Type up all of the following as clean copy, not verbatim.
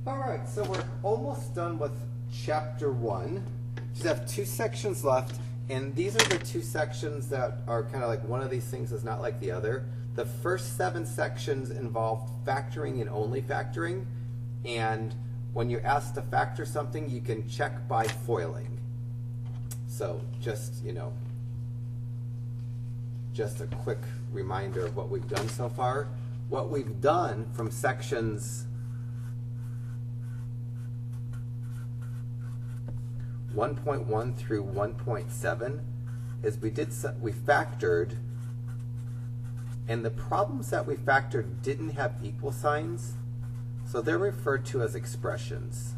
All right, so we're almost done with chapter 1. Just have 2 sections left, and these are the 2 sections that are kind of like one of these things is not like the other. The first 7 sections involve factoring and only factoring, and when you're asked to factor something, you can check by foiling. So just, just a quick reminder of what we've done so far. What we've done from sections 1.1 through 1.7 is we factored, and the problems that we factored didn't have equal signs, so they're referred to as expressions.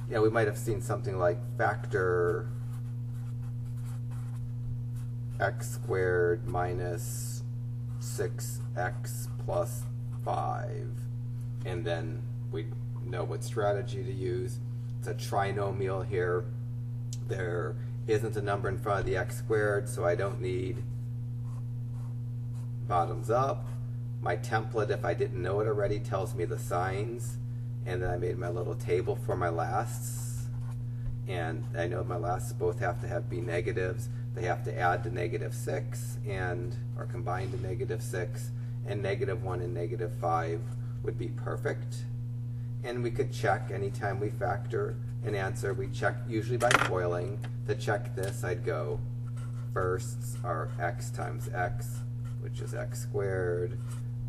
We might have seen something like factor x squared minus 6x plus 5, and then we know what strategy to use. It's a trinomial here. There isn't a number in front of the x squared, so I don't need bottoms up. My template, if I didn't know it already, tells me the signs, and then I made my little table for my lasts, and I know my lasts both have to be negatives. They have to add to -6 or combine to -6, and -1 and -5 would be perfect. And we could check anytime we factor an answer. We check usually by foiling. To check this, I'd go firsts are x times x, which is x squared.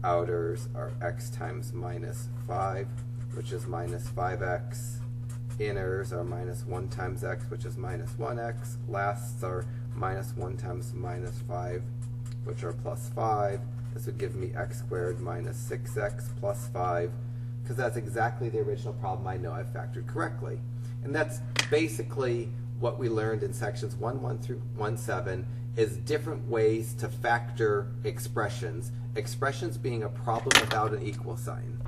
Outers are x times -5, which is -5x. Inners are -1 times x, which is -1x. Lasts are -1 times -5, which are +5. This would give me x squared minus 6x plus 5, because that's exactly the original problem I know I factored correctly. And that's basically what we learned in sections 1.1 through 1.7 is different ways to factor expressions. Expressions being a problem without an equal sign.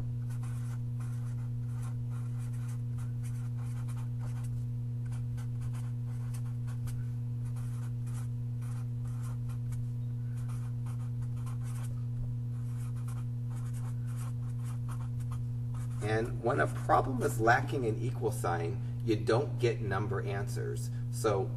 And when a problem is lacking an equal sign, you don't get number answers. So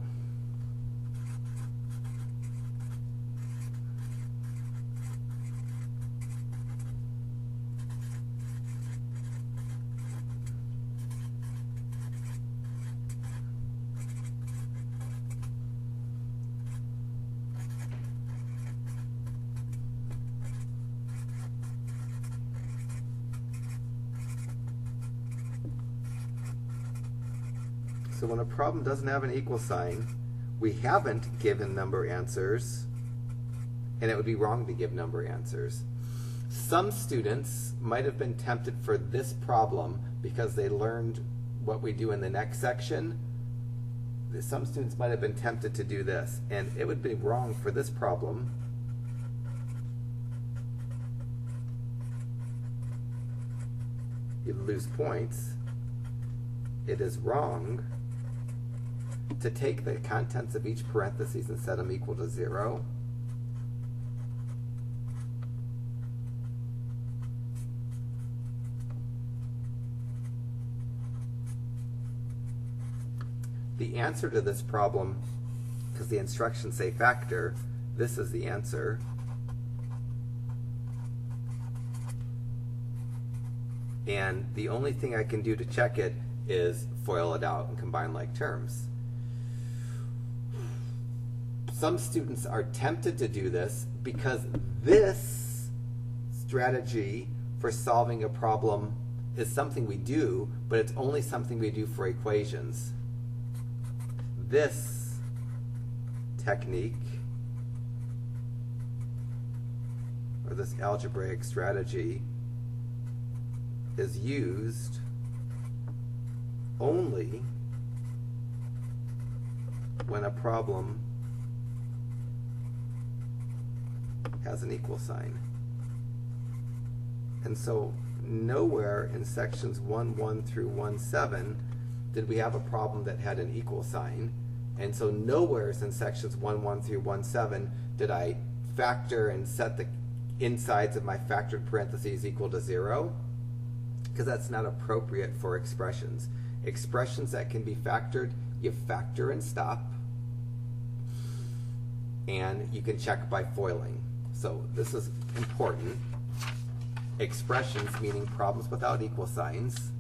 when a problem doesn't have an equal sign, we haven't given number answers, and it would be wrong to give number answers. Some students might have been tempted for this problem because they learned what we do in the next section. Some students might have been tempted to do this, and it would be wrong for this problem. You'd lose points. It is wrong to take the contents of each parenthesis and set them equal to 0. The answer to this problem, because the instructions say factor, this is the answer. And the only thing I can do to check it is FOIL it out and combine like terms. Some students are tempted to do this because this strategy for solving a problem is something we do, but it's only something we do for equations. This technique, or this algebraic strategy, is used only when a problem has an equal sign. And so nowhere in sections 1.1 through 1.7 did we have a problem that had an equal sign. And so nowhere in sections 1.1 through 1.7 did I factor and set the insides of my factored parentheses equal to 0. because that's not appropriate for expressions. Expressions that can be factored, you factor and stop, and you can check by foiling. So this is important. Expressions, meaning problems without equal signs,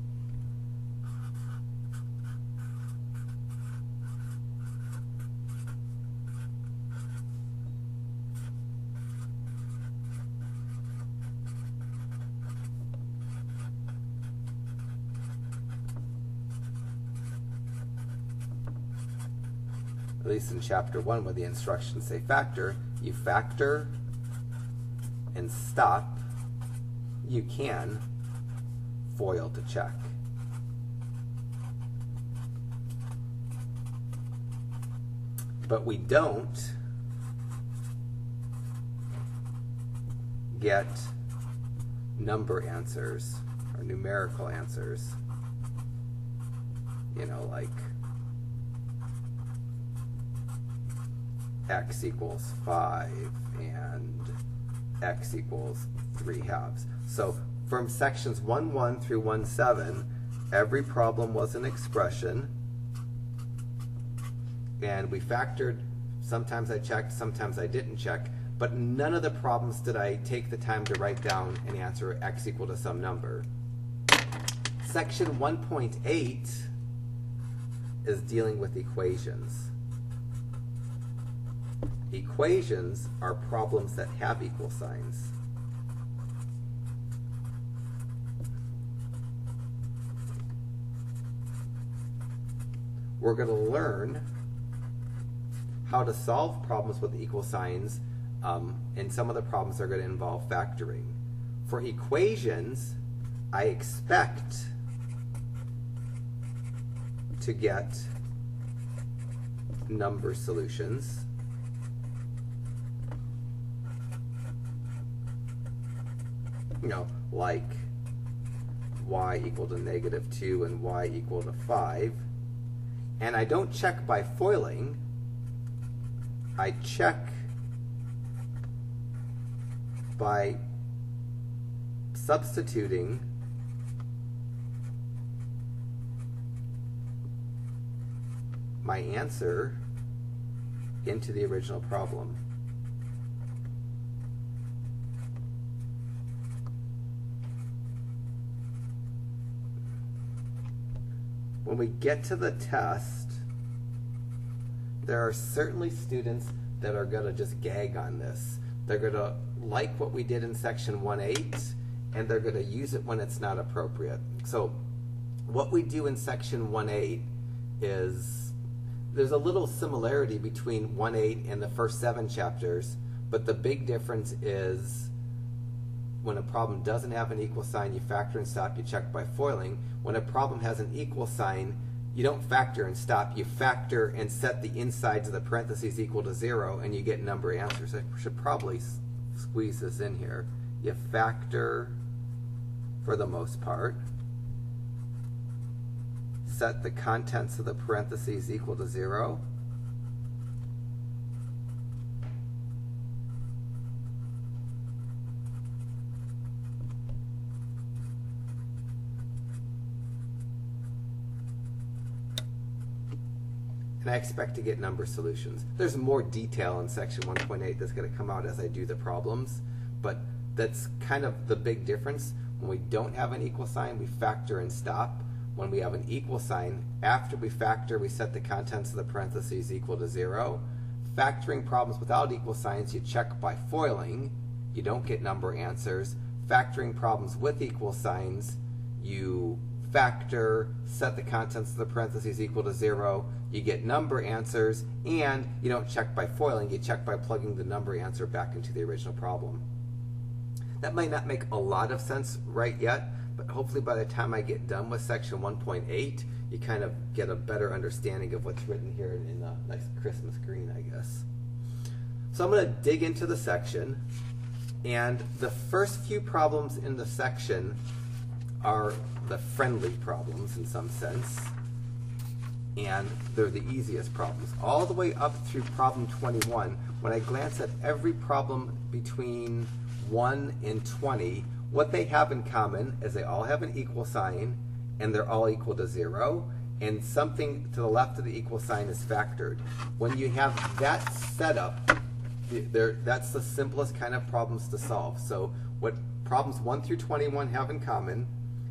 at least in chapter 1 where the instructions say factor, you factor and stop. You can FOIL to check. But we don't get number answers or numerical answers. You know, like x equals 5 and x equals 3/2. So from sections 1.1 through 1.7, every problem was an expression, and we factored. Sometimes I checked, sometimes I didn't check, but none of the problems did I take the time to write down and answer x equal to some number. Section 1.8 is dealing with equations. Equations are problems that have equal signs. We're going to learn how to solve problems with equal signs, and some of the problems are going to involve factoring. For equations, I expect to get number solutions. You know, like y equal to -2 and y equal to 5. And I don't check by foiling. I check by substituting my answer into the original problem. When we get to the test, there are certainly students that are going to just gag on this. They're going to like what we did in section 1.8, and they're going to use it when it's not appropriate. So what we do in section 1.8 is, there's a little similarity between 1.8 and the first 7 chapters, but the big difference is when a problem doesn't have an equal sign, you factor and stop, you check by foiling. When a problem has an equal sign, you don't factor and stop, you factor and set the insides of the parentheses equal to 0, and you get number answers. I should probably squeeze this in here. You factor for the most part, set the contents of the parentheses equal to 0, and I expect to get number solutions. There's more detail in section 1.8 that's going to come out as I do the problems, but that's kind of the big difference. When we don't have an equal sign, we factor and stop. When we have an equal sign, after we factor, we set the contents of the parentheses equal to 0. Factoring problems without equal signs, you check by foiling. You don't get number answers. Factoring problems with equal signs, you factor, set the contents of the parentheses equal to 0, you get number answers, and you don't check by foiling, you check by plugging the number answer back into the original problem. That might not make a lot of sense right yet, but hopefully by the time I get done with section 1.8, you kind of get a better understanding of what's written here in a nice Christmas green, I guess. So I'm going to dig into the section, and the first few problems in the section are the friendly problems in some sense, and they're the easiest problems. All the way up through problem 21, when I glance at every problem between 1 and 20, what they have in common is they all have an equal sign, and they're all equal to 0, and something to the left of the equal sign is factored. When you have that setup, that's the simplest kind of problems to solve. So what problems 1 through 21 have in common,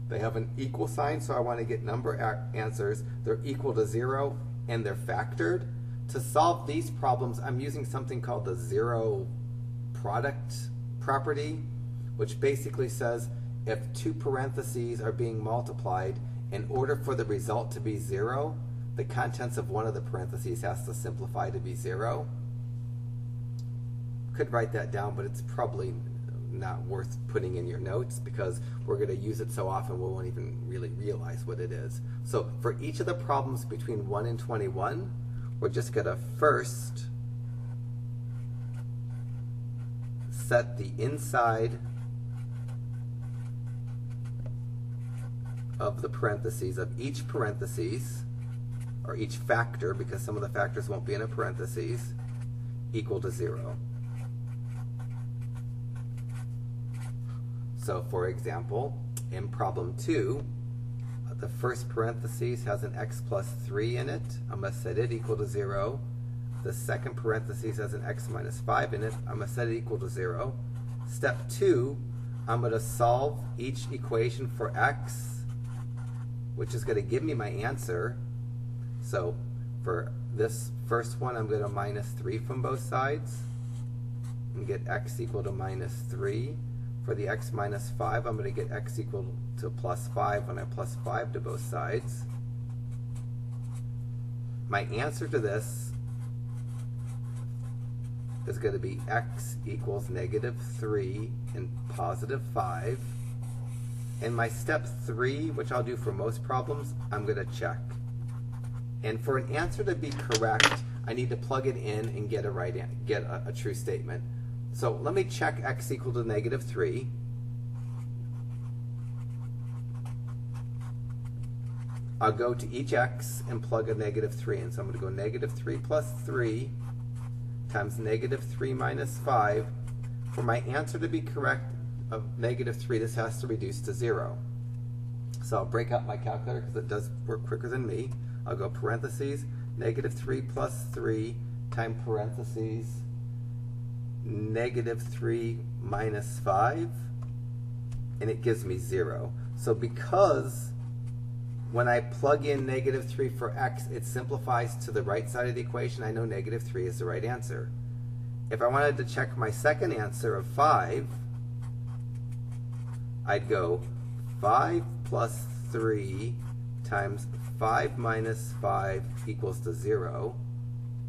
they have an equal sign, so I want to get number answers. They're equal to 0, and they're factored. To solve these problems, I'm using something called the zero product property, which basically says if two parentheses are being multiplied, in order for the result to be 0, the contents of one of the parentheses has to simplify to be 0. Could write that down, but it's probably not worth putting in your notes because we're going to use it so often we won't even really realize what it is. So for each of the problems between 1 and 21, we're just going to first set the inside of the parentheses of each parentheses, or each factor, because some of the factors won't be in a parentheses, equal to 0. So for example, in problem 2, the first parentheses has an x plus 3 in it. I'm going to set it equal to 0. The second parentheses has an x minus 5 in it. I'm going to set it equal to 0. Step 2, I'm going to solve each equation for x, which is going to give me my answer. So for this first one, I'm going to minus 3 from both sides and get x equal to minus 3. For the x minus 5, I'm going to get x equal to plus 5 when I plus 5 to both sides. My answer to this is going to be x equals negative 3 and positive 5. And my step 3, which I'll do for most problems, I'm going to check. And for an answer to be correct, I need to plug it in and get a true statement. So let me check x equal to negative 3. I'll go to each x and plug a negative 3 in. So I'm going to go negative 3 plus 3 times negative 3 minus 5. For my answer to be correct of negative 3, this has to reduce to 0. So I'll break out my calculator because it does work quicker than me. I'll go parentheses, negative 3 plus 3 times parentheses, negative 3 minus 5, and it gives me 0. So because when I plug in negative 3 for x, it simplifies to the right side of the equation, I know negative 3 is the right answer. If I wanted to check my second answer of 5, I'd go 5 plus 3 times 5 minus 5 equals to 0.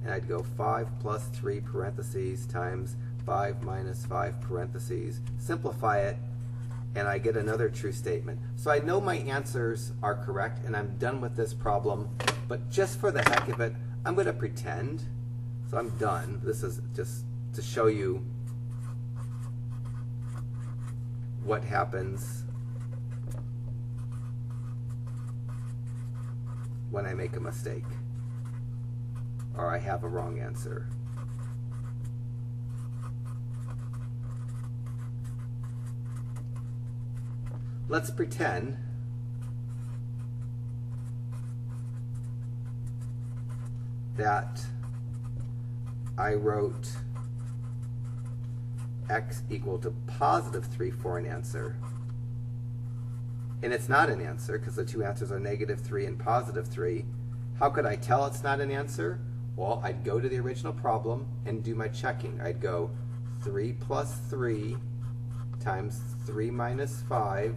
And I'd go 5 plus 3 parentheses times 5 minus 5 parentheses. Simplify it, and I get another true statement. So I know my answers are correct, and I'm done with this problem. But just for the heck of it, I'm going to pretend. So I'm done. This is just to show you what happens when I make a mistake or I have a wrong answer. Let's pretend that I wrote x equal to positive 3 for an answer. And it's not an answer because the two answers are negative 3 and positive 3. How could I tell it's not an answer? Well, I'd go to the original problem and do my checking. I'd go 3 plus 3 times 3 minus 5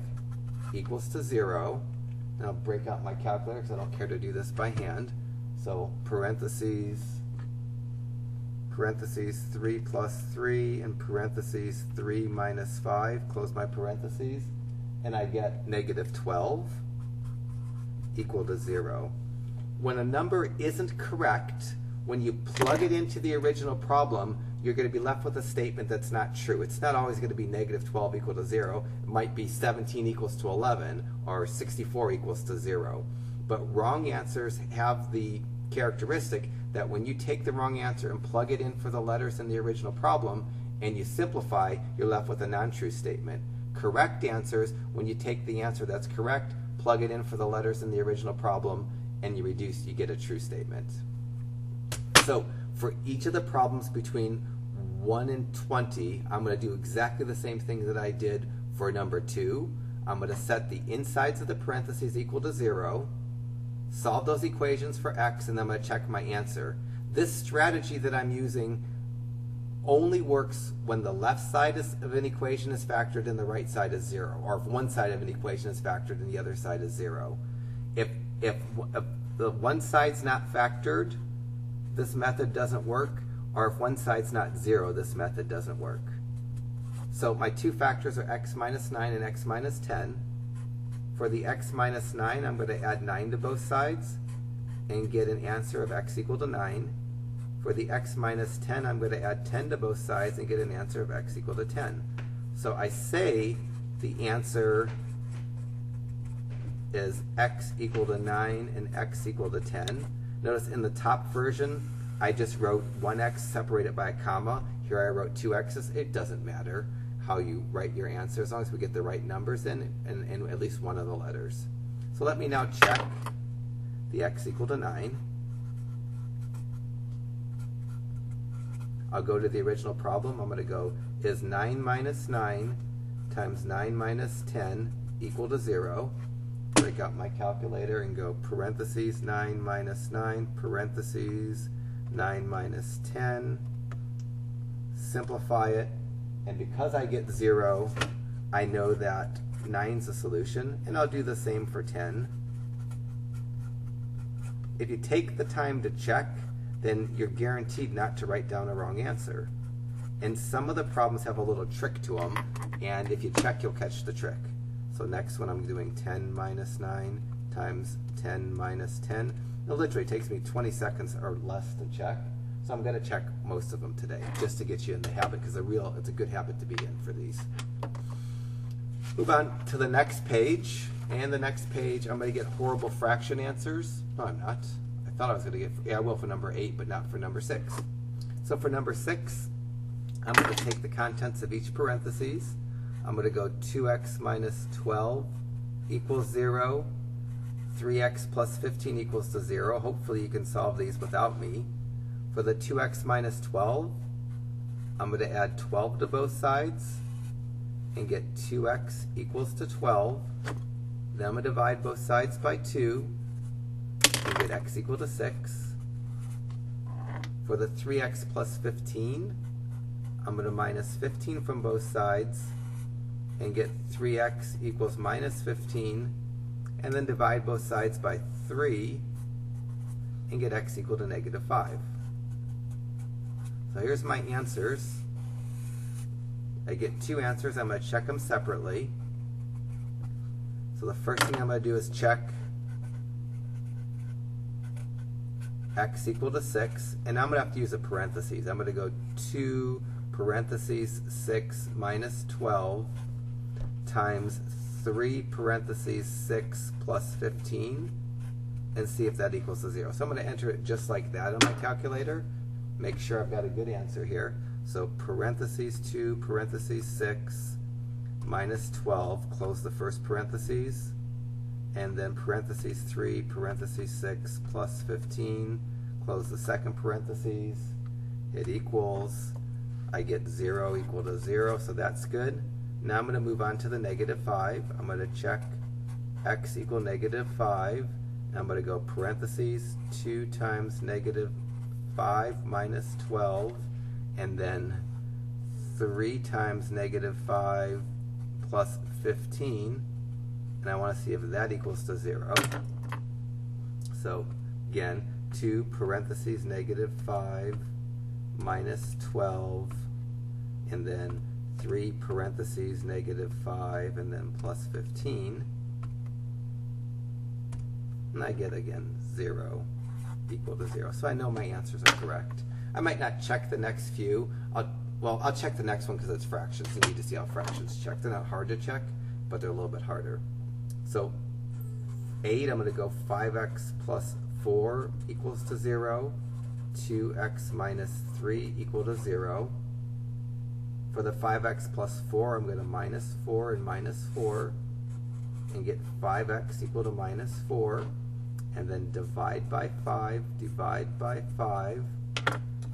equals to 0. And I'll break out my calculator because I don't care to do this by hand. So parentheses 3 plus 3 and parentheses 3 minus 5, close my parentheses, and I get negative 12 equal to 0. When a number isn't correct, when you plug it into the original problem, you're going to be left with a statement that's not true. It's not always going to be negative 12 equal to 0. It might be 17 equals to 11 or 64 equals to 0. But wrong answers have the characteristic that when you take the wrong answer and plug it in for the letters in the original problem and you simplify, you're left with a non-true statement. correct answers, when you take the answer that's correct, plug it in for the letters in the original problem, and you get a true statement. So for each of the problems between 1 and 20, I'm going to do exactly the same thing that I did for number 2. I'm going to set the insides of the parentheses equal to 0, solve those equations for x, and then I'm going to check my answer. This strategy that I'm using only works when the left side of an equation is factored and the right side is 0, or if one side of an equation is factored and the other side is 0. If the one side's not factored, this method doesn't work, or if one side's not 0, this method doesn't work. So my two factors are x minus 9 and x minus 10. For the x minus 9, I'm going to add 9 to both sides and get an answer of x equal to 9. For the x minus 10, I'm going to add 10 to both sides and get an answer of x equal to 10. So I say the answer is x equal to 9 and x equal to 10. Notice in the top version, I just wrote 1x separated by a comma. Here I wrote 2 x's. It doesn't matter how you write your answer as long as we get the right numbers in and at least one of the letters. So let me now check the x equal to 9. I'll go to the original problem. I'm going to go, is 9 minus 9 times 9 minus 10 equal to 0? Break out my calculator and go parentheses 9 minus 9, parentheses 9 minus 10. Simplify it. And because I get 0, I know that 9's a solution. And I'll do the same for 10. If you take the time to check, then you're guaranteed not to write down a wrong answer. And some of the problems have a little trick to them, and if you check, you'll catch the trick. So next one, I'm doing 10 minus 9 times 10 minus 10. It literally takes me 20 seconds or less to check. So I'm going to check most of them today, just to get you in the habit, because it's a good habit to be in for these. Move on to the next page. And the next page, I'm going to get horrible fraction answers. No, I'm not. I thought I was going to get, yeah, I will for number 8, but not for number 6. So for number 6, I'm going to take the contents of each parentheses. I'm going to go 2x minus 12 equals 0. 3x plus 15 equals to 0. Hopefully you can solve these without me. For the 2x minus 12, I'm going to add 12 to both sides and get 2x equals to 12. Then I'm going to divide both sides by 2 and get x equal to 6. For the 3x plus 15, I'm going to minus 15 from both sides and get 3x equals minus 15, and then divide both sides by 3 and get x equal to negative 5. So here's my answers. I get 2 answers. I'm going to check them separately. So the first thing I'm going to do is check x equal to 6, and I'm going to have to use a parentheses. I'm going to go 2 parentheses 6 minus 12 times 3 parentheses 6 plus 15 and see if that equals to 0. So I'm going to enter it just like that on my calculator. Make sure I've got a good answer here. So parentheses 2 parentheses 6 minus 12, close the first parentheses, and then parentheses 3 parentheses 6 plus 15, close the second parentheses. It equals, I get 0 equal to 0, so that's good. Now I'm going to move on to the negative 5. I'm going to check x equal negative 5. And I'm going to go parentheses 2 times negative 5 minus 12, and then 3 times negative 5 plus 15. And I want to see if that equals to 0. So again, 2 parentheses negative 5 minus 12, and then 3 parentheses negative 5 and then plus 15, and I get again 0 equal to 0. So I know my answers are correct. I might not check the next few. I'll check the next one because it's fractions. You need to see how fractions check. They're not hard to check, but they're a little bit harder. So 8, I'm going to go 5x plus 4 equals to 0. 2x minus 3 equal to 0. For the 5x plus 4, I'm going to minus 4 and minus 4 and get 5x equal to minus 4, and then divide by 5, divide by 5.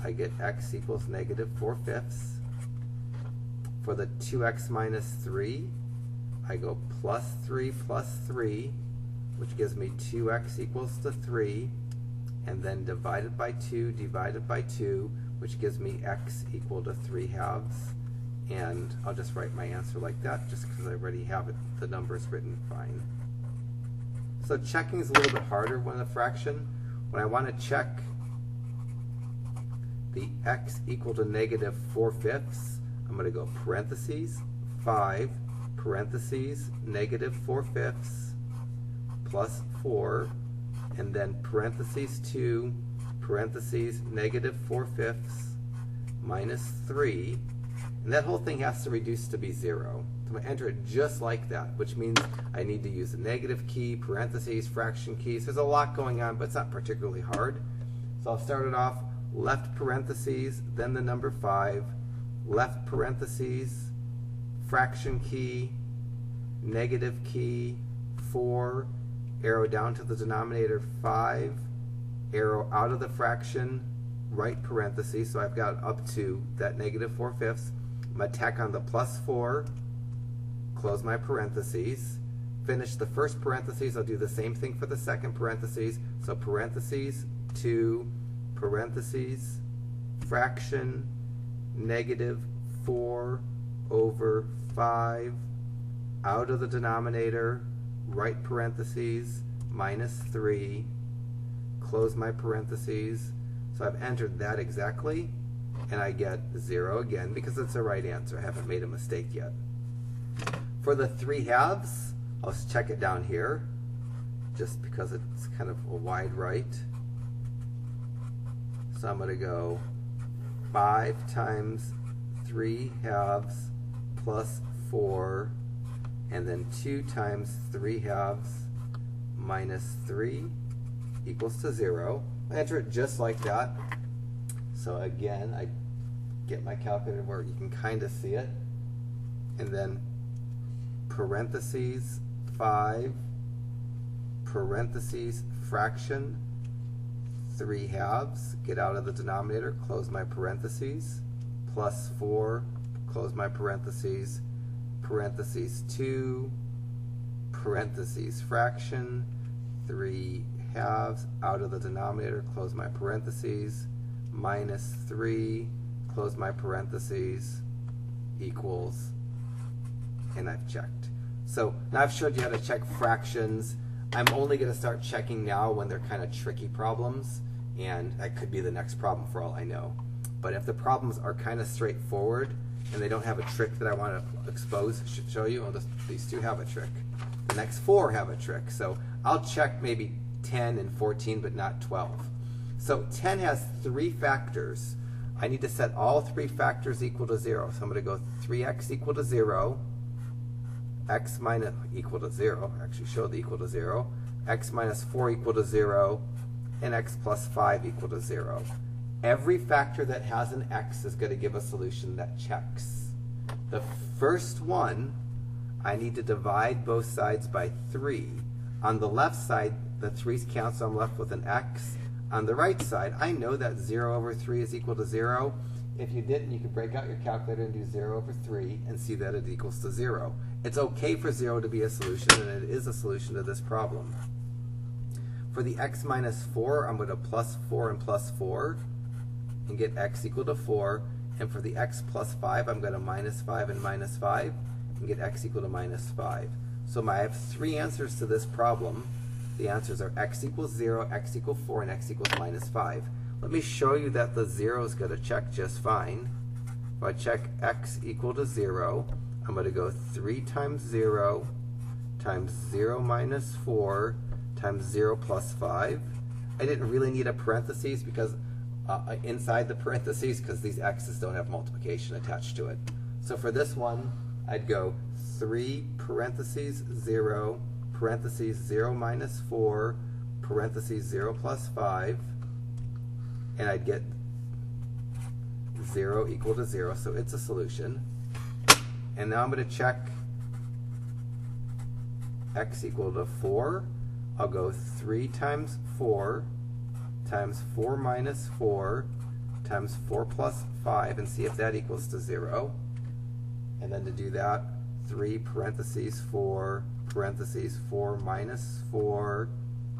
I get x equals negative 4/5. For the 2x minus 3, I go plus 3, which gives me 2x equals to 3, and then divided by 2, which gives me x equal to 3/2. And I'll just write my answer like that, just because I already have it, the numbers written fine. So checking is a little bit harder when a fraction. When I want to check the x equal to negative 4/5, I'm going to go parentheses 5, parentheses negative 4/5 plus 4, and then parentheses 2, parentheses negative 4/5 minus 3. And that whole thing has to reduce to be 0. So I'm going to enter it just like that, which means I need to use the negative key, parentheses, fraction keys. There's a lot going on, but it's not particularly hard. So I'll start it off left parentheses, then the number 5, left parentheses, fraction key, negative key, 4, arrow down to the denominator 5, arrow out of the fraction, right parentheses, so I've got up to that negative 4/5. I'm going to tack on the plus 4, close my parentheses, finish the first parentheses. I'll do the same thing for the second parentheses. So parentheses 2, parentheses, fraction, negative 4 over 5, out of the denominator, right parentheses, minus 3, close my parentheses. So I've entered that exactly, and I get 0 again because it's the right answer. I haven't made a mistake yet. For the 3/2, I'll check it down here just because it's kind of a wide right. So I'm going to go 5 times 3/2 plus 4, and then 2 times 3/2 minus 3 equals to 0. I enter it just like that. So again, I get my calculator where you can kind of see it, and then parentheses 5, parentheses fraction 3/2, get out of the denominator, close my parentheses, plus 4, close my parentheses, parentheses 2, parentheses fraction 3/2, out of the denominator, close my parentheses, minus 3, close my parentheses, equals, and I've checked. So now I've showed you how to check fractions. I'm only going to start checking now when they're kind of tricky problems, and that could be the next problem for all I know. But if the problems are kind of straightforward and they don't have a trick that I want to show you, these two have a trick. The next 4 have a trick. So I'll check maybe 10 and 14, but not 12. So 10 has 3 factors. I need to set all 3 factors equal to 0. So I'm going to go 3x equal to 0, x minus equal to 0, actually show the equal to 0, x minus 4 equal to 0, and x plus 5 equal to 0. Every factor that has an x is going to give a solution that checks. The first one, I need to divide both sides by 3. On the left side, the 3's cancel, I'm left with an x. On the right side, I know that 0 over 3 is equal to 0. If you didn't, you could break out your calculator and do 0 over 3 and see that it equals to 0. It's okay for 0 to be a solution, and it is a solution to this problem. For the x minus 4, I'm going to plus 4 and plus 4 and get x equal to 4. And for the x plus 5, I'm going to minus 5 and minus 5 and get x equal to minus 5. So I have 3 answers to this problem. The answers are x equals 0, x equals 4, and x equals minus 5. Let me show you that the 0 is going to check just fine. If I check x equal to 0, I'm going to go 3 times 0 times 0 minus 4 times 0 plus 5. I didn't really need a parentheses because inside the parentheses, because these x's don't have multiplication attached to it. So for this one, I'd go 3 parentheses 0 parentheses 0 minus 4 parentheses 0 plus 5, and I'd get 0 equal to 0, so it's a solution. And now I'm going to check x equal to 4. I'll go 3 times 4 times 4 minus 4 times 4 plus 5 and see if that equals to 0. And then to do that, 3 parentheses 4 parentheses 4 minus 4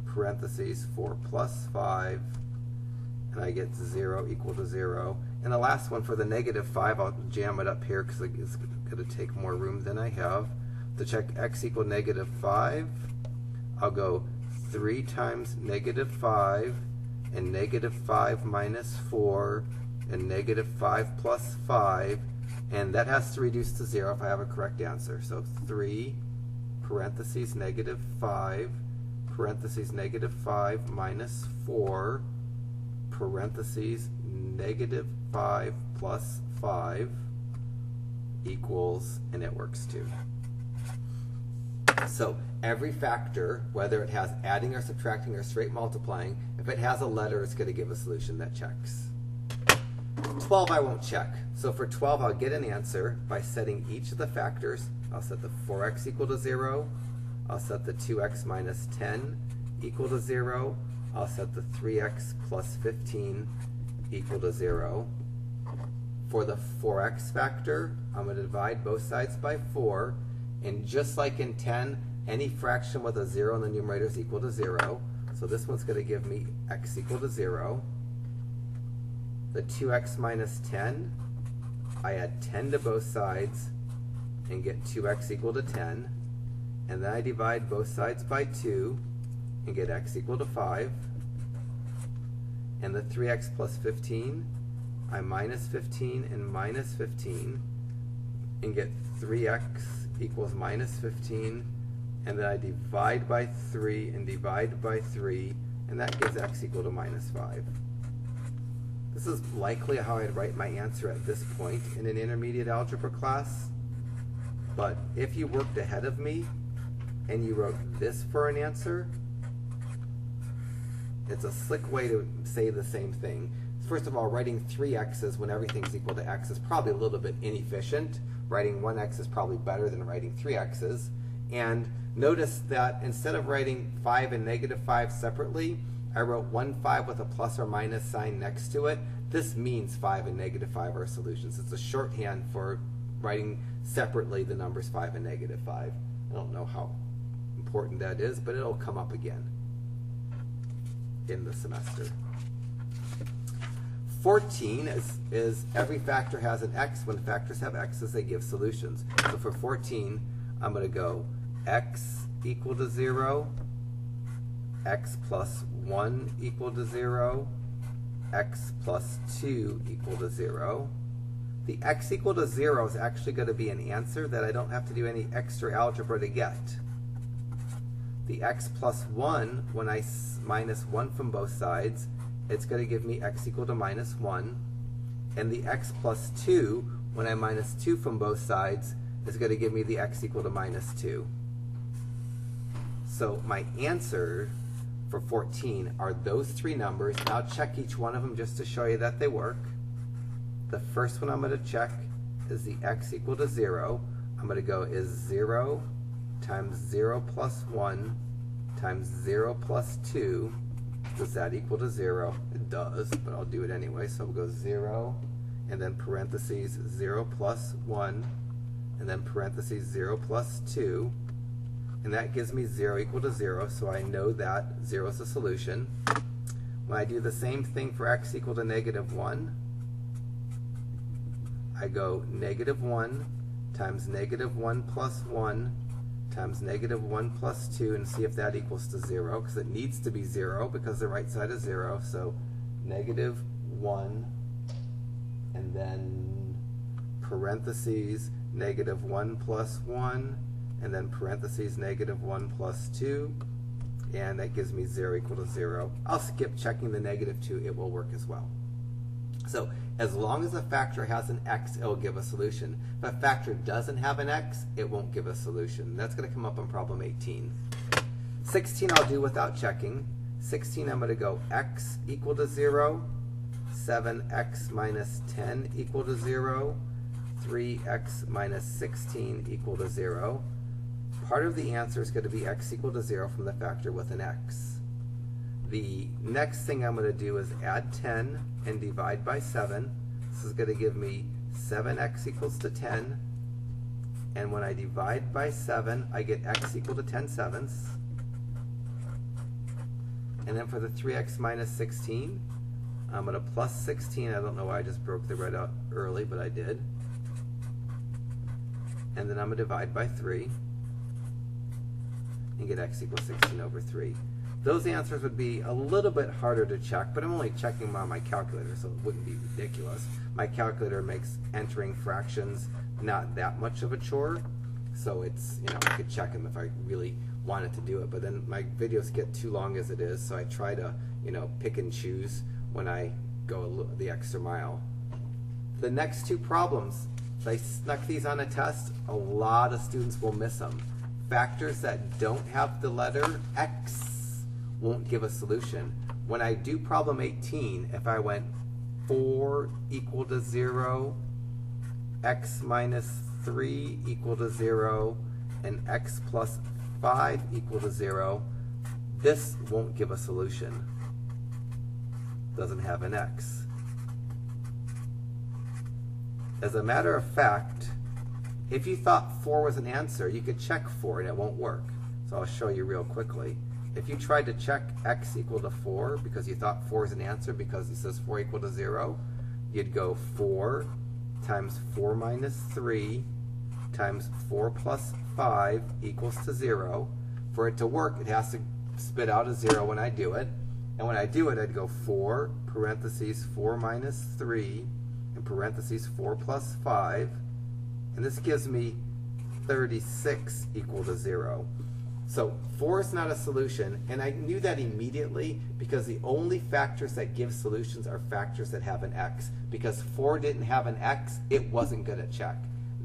parentheses 4 plus 5, and I get 0 equal to 0. And the last one for the negative 5, I'll jam it up here because it's going to take more room than I have. To check x equal negative 5, I'll go 3 times negative 5 and negative 5 minus 4 and negative 5 plus 5, and that has to reduce to 0 if I have a correct answer. So 3 parentheses negative 5 parentheses negative 5 minus 4 parentheses negative 5 plus 5 equals, and it works too. So every factor, whether it has adding or subtracting or straight multiplying, if it has a letter, it's going to give a solution that checks. 12 I won't check. So for 12 I'll get an answer by setting each of the factors. I'll set the 4x equal to 0. I'll set the 2x minus 10 equal to 0. I'll set the 3x plus 15 equal to 0. For the 4x factor, I'm going to divide both sides by 4. And just like in 10, any fraction with a 0 in the numerator is equal to 0. So this one's going to give me x equal to 0. The 2x minus 10, I add 10 to both sides and get 2x equal to 10. And then I divide both sides by 2 and get x equal to 5. And the 3x plus 15, I minus 15 and minus 15 and get 3x equals minus 15, and then I divide by 3 and divide by 3, and that gives x equal to minus 5. This is likely how I'd write my answer at this point in an intermediate algebra class, but if you worked ahead of me and you wrote this for an answer, it's a slick way to say the same thing. First of all, writing 3 x's when everything's equal to x is probably a little bit inefficient. Writing 1x is probably better than writing 3 x's. And notice that instead of writing 5 and negative 5 separately, I wrote 1 5 with a plus or minus sign next to it. This means 5 and negative 5 are solutions. It's a shorthand for writing separately the numbers 5 and negative 5. I don't know how important that is, but it'll come up again in the semester. 14 is every factor has an x. When factors have x's, they give solutions. So for 14, I'm going to go x equal to 0, x plus 1 equal to 0, x plus 2 equal to 0. The x equal to 0 is actually going to be an answer that I don't have to do any extra algebra to get. The x plus 1, when I minus 1 from both sides, it's going to give me x equal to minus 1. And the x plus 2, when I minus 2 from both sides, is going to give me the x equal to minus 2. So my answer for 14 are those 3 numbers. And I'll check each one of them just to show you that they work. The first one I'm going to check is the x equal to 0. I'm going to go is 0 times 0 plus 1 times 0 plus 2. Does that equal to 0? It does, but I'll do it anyway. So we'll go 0, and then parentheses 0 plus 1, and then parentheses 0 plus 2. And that gives me 0 equal to 0, so I know that 0 is a solution. When I do the same thing for x equal to negative 1, I go negative 1 times negative 1 plus 1 times negative 1 plus 2 and see if that equals to 0, because it needs to be 0 because the right side is 0. So negative 1 and then parentheses negative 1 plus 1 and then parentheses negative 1 plus 2, and that gives me 0 equal to 0. I'll skip checking the negative 2. It will work as well. So as long as a factor has an x, it will give a solution. If a factor doesn't have an x, it won't give a solution. That's going to come up on problem 18. 16 I'll do without checking. 16 I'm going to go x equal to 0, 7x minus 10 equal to 0, 3x minus 16 equal to 0. Part of the answer is going to be x equal to 0 from the factor with an x. The next thing I'm going to do is add 10 and divide by 7. This is going to give me 7x equals to 10. And when I divide by 7, I get x equal to 10 sevenths. And then for the 3x minus 16, I'm going to plus 16. I don't know why I just broke the red out early, but I did. And then I'm going to divide by 3 and get x equals 16 over 3. Those answers would be a little bit harder to check, but I'm only checking them on my calculator, so it wouldn't be ridiculous. My calculator makes entering fractions not that much of a chore, so it's, you know, I could check them if I really wanted to do it, but then my videos get too long as it is, so I try to, you know, pick and choose when I go the extra mile. The next two problems, if I snuck these on a test, a lot of students will miss them. Factors that don't have the letter x won't give a solution. When I do problem 18, if I went 4 equal to 0, x minus 3 equal to 0, and x plus 5 equal to 0, this won't give a solution. Doesn't have an x. As a matter of fact, if you thought 4 was an answer, you could check 4 and it won't work. So I'll show you real quickly. If you tried to check x equal to 4 because you thought 4 is an answer because it says 4 equal to 0, you'd go 4 times 4 minus 3 times 4 plus 5 equals to 0. For it to work, it has to spit out a 0 when I do it. And when I do it, I'd go 4 parentheses 4 minus 3 and parentheses 4 plus 5. And this gives me 36 equal to 0. So 4 is not a solution, and I knew that immediately because the only factors that give solutions are factors that have an x. Because 4 didn't have an x, it wasn't going to check.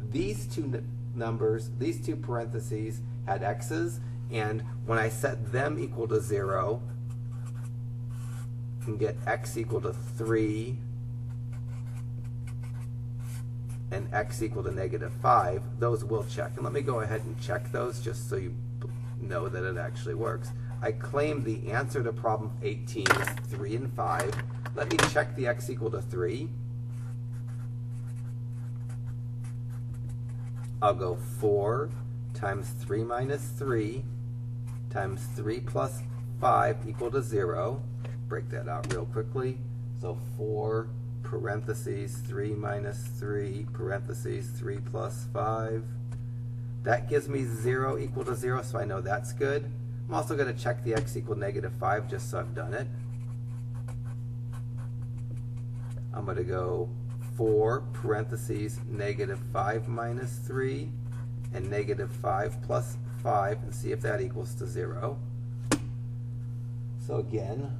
These two numbers, these two parentheses had x's, and when I set them equal to 0 and get x equal to 3 and x equal to negative 5, those will check. And let me go ahead and check those just so you know that it actually works. I claim the answer to problem 18 is 3 and 5. Let me check the x equal to 3. I'll go 4 times 3 minus 3 times 3 plus 5 equal to 0. Break that out real quickly. So 4 parentheses 3 minus 3 parentheses 3 plus 5. That gives me 0 equal to 0, so I know that's good. I'm also going to check the x equal negative 5 just so I've done it. I'm going to go 4 parentheses negative 5 minus 3 and negative 5 plus 5 and see if that equals to 0. So again,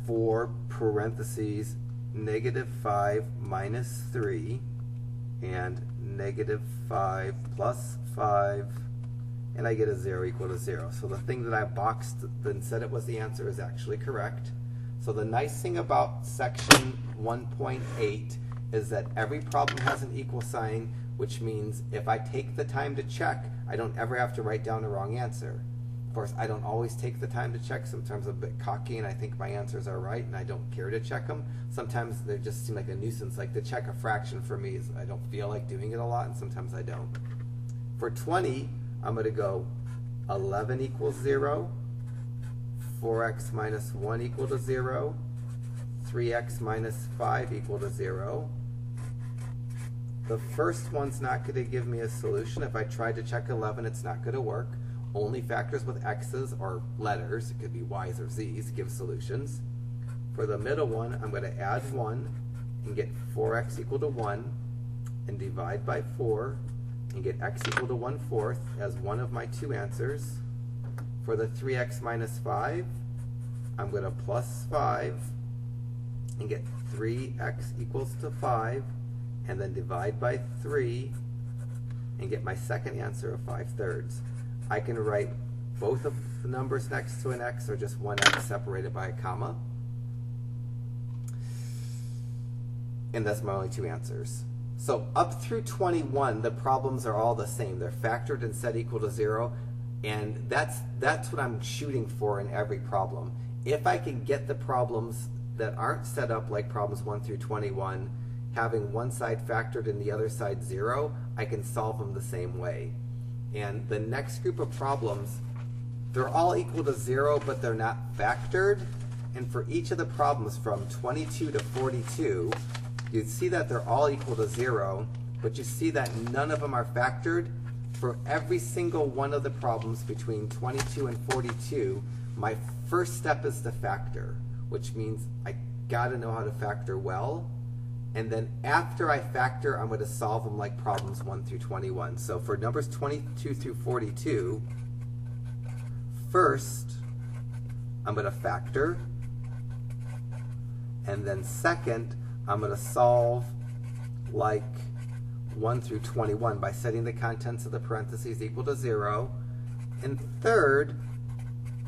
4 parentheses negative 5 minus 3 and negative 5 plus 5, and I get a 0 equal to 0. So the thing that I boxed and said it was the answer is actually correct. So the nice thing about section 1.8 is that every problem has an equal sign, which means if I take the time to check, I don't ever have to write down a wrong answer. Of course, I don't always take the time to check. Sometimes I'm a bit cocky and I think my answers are right and I don't care to check them. Sometimes they just seem like a nuisance. Like to check a fraction for me is I don't feel like doing it a lot, and sometimes I don't. For 20, I'm going to go 11 equals 0, 4x minus 1 equal to 0, 3x minus 5 equal to 0. The first one's not going to give me a solution. If I try to check 11, it's not going to work. Only factors with x's or letters, it could be y's or z's, give solutions. For the middle one, I'm going to add 1 and get 4x equal to 1 and divide by 4 and get x equal to 1/4 as one of my two answers. For the 3x minus 5, I'm going to plus 5 and get 3x equals to 5 and then divide by 3 and get my second answer of 5/3. I can write both of the numbers next to an x or just one x separated by a comma. And that's my only two answers. So up through 21, the problems are all the same. They're factored and set equal to 0, and that's what I'm shooting for in every problem. If I can get the problems that aren't set up like problems 1 through 21, having one side factored and the other side 0, I can solve them the same way. And the next group of problems, they're all equal to 0, but they're not factored. And for each of the problems from 22 to 42, you see that they're all equal to 0, but you see that none of them are factored. For every single one of the problems between 22 and 42, my first step is to factor, which means I gotta know how to factor well. And then after I factor, I'm going to solve them like problems 1 through 21. So for numbers 22 through 42, first I'm going to factor, and then second I'm going to solve like 1 through 21 by setting the contents of the parentheses equal to 0. And third,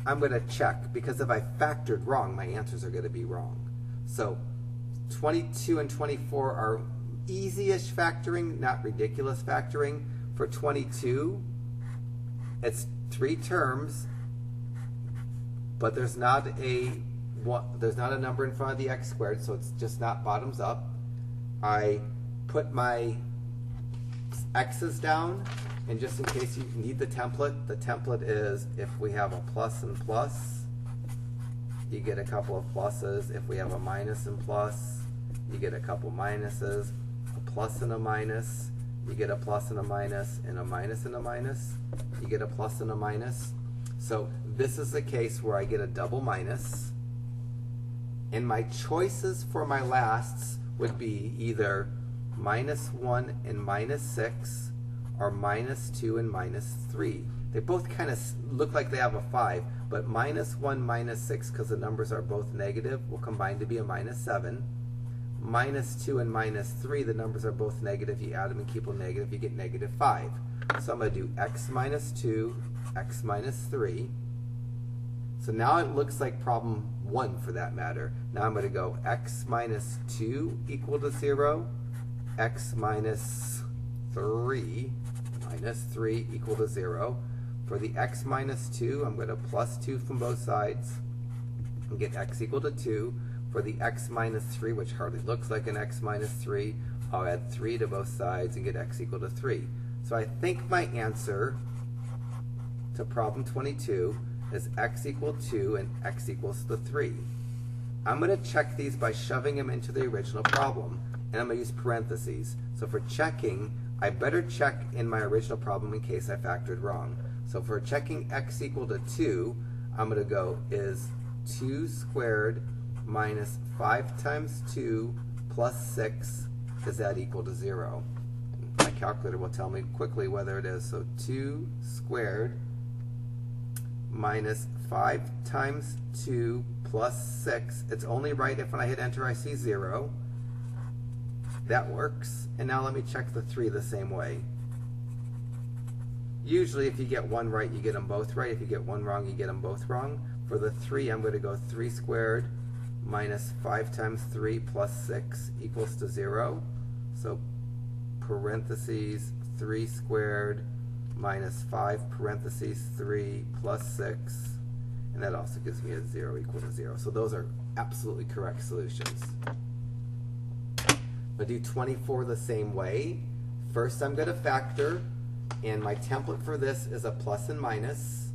I'm going to check, because if I factored wrong, my answers are going to be wrong. So 22 and 24 are easy-ish factoring, not ridiculous factoring. For 22, it's 3 terms, but there's not a number in front of the x squared, so it's just not bottoms up. I put my x's down, and just in case you need the template is if we have a plus and plus, you get a couple of pluses. If we have a minus and plus, you get a couple minuses. A plus and a minus, you get a plus and a minus, and a minus and a minus, you get a plus and a minus. So this is the case where I get a double minus. And my choices for my lasts would be either -1 and -6 or -2 and -3. They both kind of look like they have a 5, but -1, -6, because the numbers are both negative, will combine to be a -7. -2 and -3, the numbers are both negative. You add them and keep them negative, you get -5. So I'm going to do x minus 2, x minus 3. So now it looks like problem 1 for that matter. Now I'm going to go x minus 2 equal to 0, x minus 3 equal to 0. For the x minus 2, I'm going to plus 2 from both sides and get x equal to 2. For the x minus 3, which hardly looks like an x minus 3, I'll add 3 to both sides and get x equal to 3. So I think my answer to problem 22 is x equal 2 and x equals to 3. I'm going to check these by shoving them into the original problem, and I'm going to use parentheses. So for checking, I better check in my original problem in case I factored wrong. So for checking x equal to 2, I'm going to go is 2 squared minus 5 times 2 plus 6, is that equal to 0? My calculator will tell me quickly whether it is. So 2 squared minus 5 times 2 plus 6. It's only right if when I hit enter I see 0. That works. And now let me check the 3 the same way. Usually if you get one right, you get them both right. If you get one wrong, you get them both wrong. For the 3, I'm going to go 3 squared minus 5 times 3 plus 6 equals to 0. So parentheses 3 squared minus 5 parentheses 3 plus 6, and that also gives me a 0 equal to 0. So those are absolutely correct solutions. But do 24 the same way. First I'm going to factor, and my template for this is a plus and minus,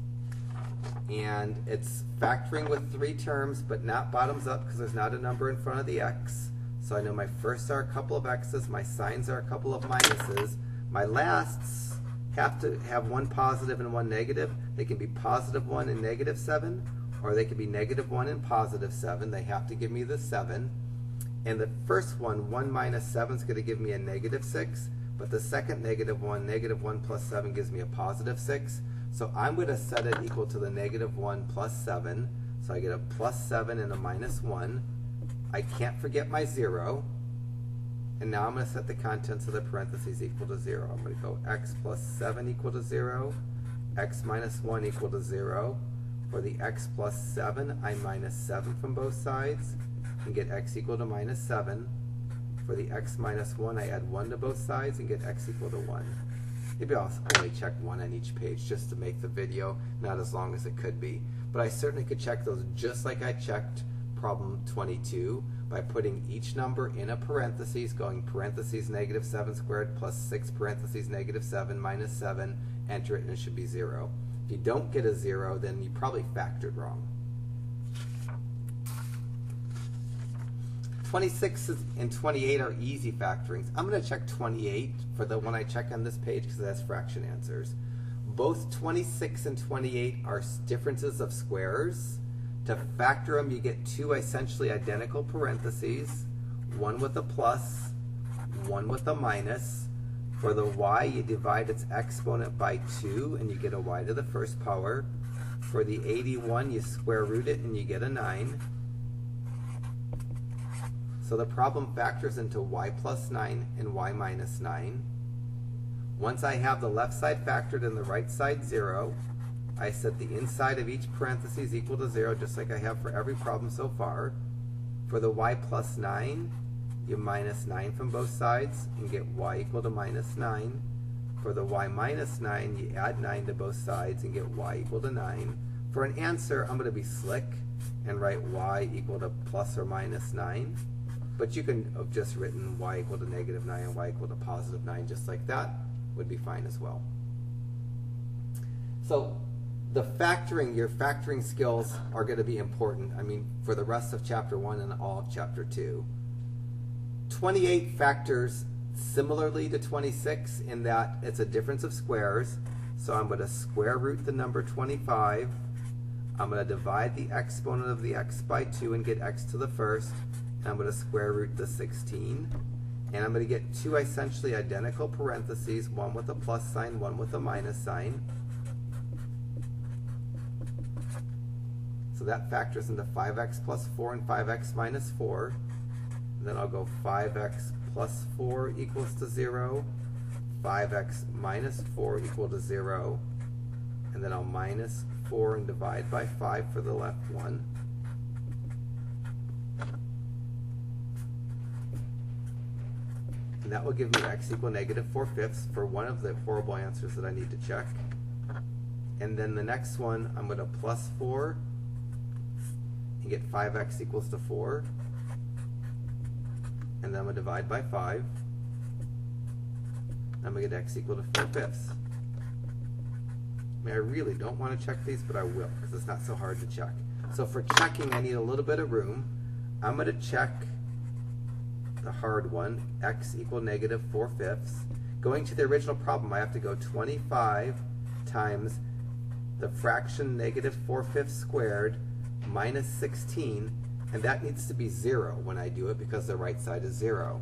and it's factoring with 3 terms but not bottoms up because there's not a number in front of the x. So I know my firsts are a couple of x's, my signs are a couple of minuses. My lasts have to have one positive and one negative. They can be +1 and -7, or they can be -1 and +7. They have to give me the 7. And the first one, 1 minus 7, is going to give me a -6, but the second -1, -1 plus 7 gives me a +6. So I'm going to set it equal to the -1 plus 7. So I get a +7 and a -1. I can't forget my 0. And now I'm going to set the contents of the parentheses equal to 0. I'm going to go x plus 7 equal to 0, x minus 1 equal to 0. For the x plus 7, I minus 7 from both sides and get x equal to -7. For the x minus 1, I add 1 to both sides and get x equal to 1. Maybe I'll only check 1 on each page just to make the video not as long as it could be. But I certainly could check those just like I checked problem 22 by putting each number in a parentheses, going parentheses negative 7 squared plus 6 parentheses negative 7 minus 7, enter it, and it should be 0. If you don't get a 0, then you probably factored wrong. 26 and 28 are easy factorings. I'm going to check 28 for the one I check on this page because it has fraction answers. Both 26 and 28 are differences of squares. To factor them, you get two essentially identical parentheses, one with a plus, one with a minus. For the y, you divide its exponent by 2, and you get a y to the first power. For the 81, you square root it, and you get a 9. So the problem factors into y plus 9 and y minus 9. Once I have the left side factored and the right side 0, I set the inside of each parenthesis equal to 0, just like I have for every problem so far. For the y plus 9, you minus 9 from both sides and get y equal to minus 9. For the y minus 9, you add 9 to both sides and get y equal to 9. For an answer, I'm going to be slick and write y equal to plus or minus 9. But you can have just written y equal to negative 9 and y equal to positive 9 just like that would be fine as well. So the factoring, your factoring skills are going to be important, I mean, for the rest of chapter 1 and all of chapter 2. 28 factors similarly to 26 in that it's a difference of squares. So I'm going to square root the number 25. I'm going to divide the exponent of the x by 2 and get x to the first. And I'm going to square root the 16. And I'm going to get two essentially identical parentheses, one with a plus sign, one with a minus sign. So that factors into 5x plus 4 and 5x minus 4. And then I'll go 5x plus 4 equals to 0, 5x minus 4 equal to 0, and then I'll minus 4 and divide by 5 for the left one. And that will give me x equal negative 4/5 for one of the horrible answers that I need to check. And then the next one, I'm going to plus 4 and get 5x equals to 4. And then I'm going to divide by 5. I'm going to get x equal to 4/5. I mean, I really don't want to check these, but I will, because it's not so hard to check. So for checking, I need a little bit of room. I'm going to check the hard one, x equal negative 4/5. Going to the original problem, I have to go 25 times the fraction negative 4/5 squared minus 16, and that needs to be 0 when I do it because the right side is 0.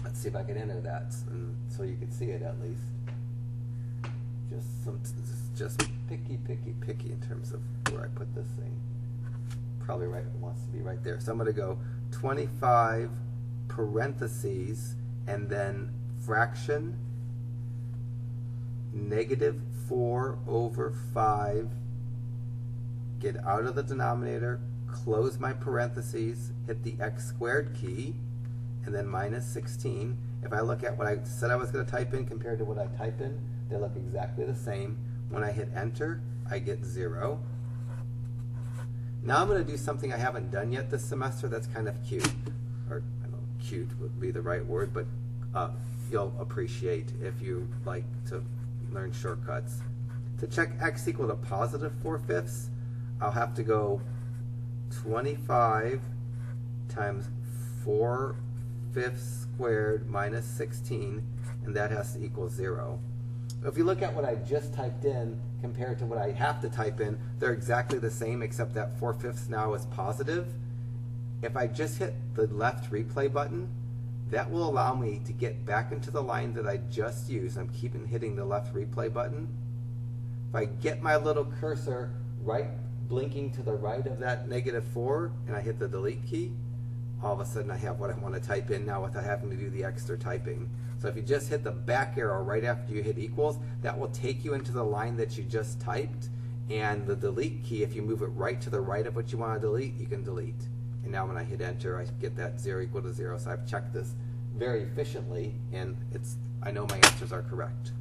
Let's see if I can enter that so you can see it at least. Just picky in terms of where I put this thing. Probably right, it wants to be right there. So I'm going to go 25 parentheses and then fraction negative 4/5, get out of the denominator, close my parentheses, hit the x squared key, and then minus 16. If I look at what I said I was going to type in compared to what I type in, they look exactly the same. When I hit enter, I get 0. Now I'm going to do something I haven't done yet this semester that's kind of cute. Or, I don't know, cute would be the right word, but you'll appreciate if you like to learn shortcuts. To check x equal to positive 4/5, I'll have to go 25 times 4/5 squared minus 16, and that has to equal 0. If you look at what I just typed in compared to what I have to type in, they're exactly the same except that 4/5 now is positive. If I just hit the left replay button, that will allow me to get back into the line that I just used. I'm keeping hitting the left replay button. If I get my little cursor right blinking to the right of that negative 4 and I hit the delete key, all of a sudden I have what I want to type in now without having to do the extra typing. So if you just hit the back arrow right after you hit equals, that will take you into the line that you just typed, and the delete key, if you move it right to the right of what you want to delete, you can delete. And now when I hit enter, I get that 0 equal to 0. So I've checked this very efficiently, and I know my answers are correct.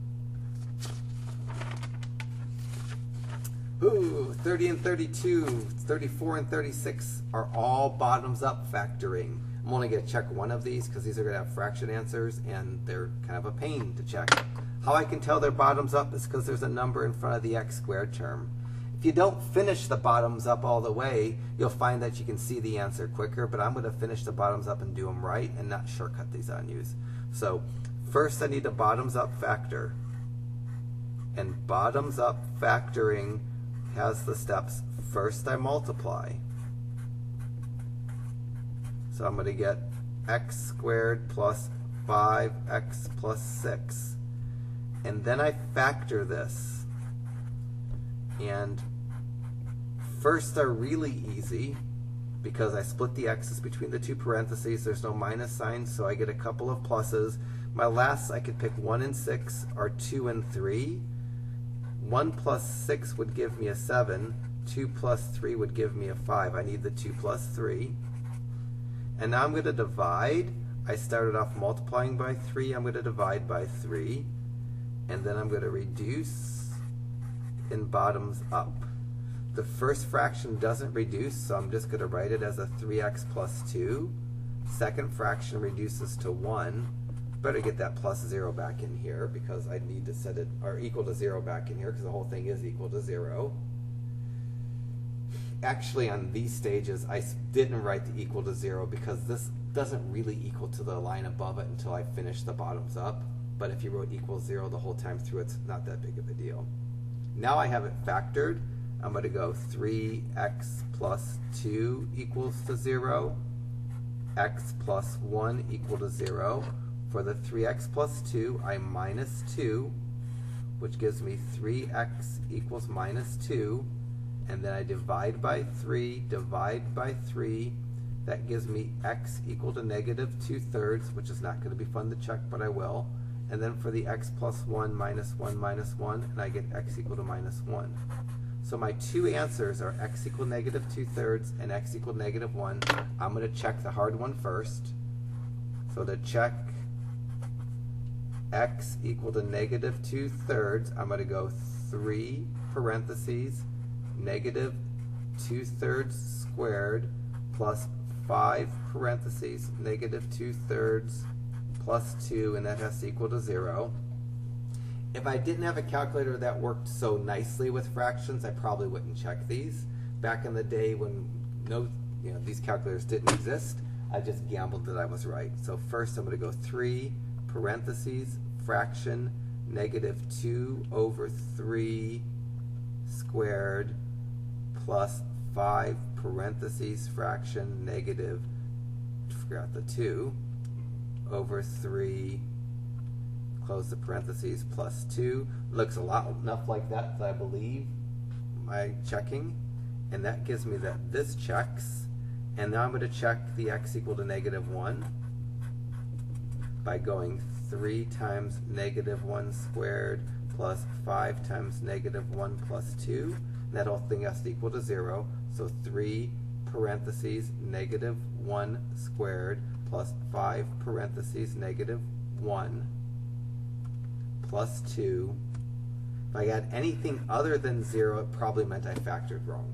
Ooh, 30 and 32, 34 and 36 are all bottoms up factoring. I'm only going to check one of these because these are going to have fraction answers, and they're kind of a pain to check. How I can tell they're bottoms up is because there's a number in front of the x squared term. If you don't finish the bottoms up all the way, you'll find that you can see the answer quicker, but I'm going to finish the bottoms up and do them right and not shortcut these on you. So first I need a bottoms up factor. And bottoms up factoring has the steps. First I multiply. So I'm going to get x squared plus 5x plus 6. And then I factor this. And first are really easy because I split the x's between the two parentheses. There's no minus sign, so I get a couple of pluses. My lasts, I could pick 1 and 6 or 2 and 3. 1 plus 6 would give me a 7. 2 plus 3 would give me a 5. I need the 2 plus 3. And now I'm going to divide. I started off multiplying by 3. I'm going to divide by 3. And then I'm going to reduce in bottoms up. The first fraction doesn't reduce, so I'm just going to write it as a 3x plus 2. Second fraction reduces to 1. Better get that plus 0 back in here because I need to set it, or equal to 0 back in here because the whole thing is equal to 0. Actually, on these stages, I didn't write the equal to 0 because this doesn't really equal to the line above it until I finish the bottoms up. But if you wrote equals 0 the whole time through, it's not that big of a deal. Now I have it factored. I'm going to go 3x plus 2 equals to 0. X plus 1 equal to 0. For the 3x plus 2, I minus 2, which gives me 3x equals minus 2. And then I divide by 3, divide by 3. That gives me x equal to negative 2/3, which is not going to be fun to check, but I will. And then for the x plus 1, minus 1, minus 1, and I get x equal to minus 1. So my two answers are x equal negative 2/3 and x equal negative 1. I'm going to check the hard one first. So to check x equal to negative 2/3, I'm going to go 3 parentheses, negative 2/3 squared plus 5 parentheses, negative 2/3 plus 2, and that has to equal to 0. If I didn't have a calculator that worked so nicely with fractions, I probably wouldn't check these. Back in the day when these calculators didn't exist, I just gambled that I was right. So first I'm going to go 3 parentheses, fraction, negative 2 over 3 squared plus 5 parentheses, fraction, negative, forgot the 2, over 3, close the parentheses, plus 2. Looks enough like that I believe my checking. And that gives me that this checks. And now I'm going to check the x equal to negative 1 by going 3 times negative 1 squared plus 5 times negative 1 plus 2. And that whole thing has to equal to 0. So 3 parentheses negative 1 squared plus 5 parentheses negative 1 plus 2. If I got anything other than 0, it probably meant I factored wrong.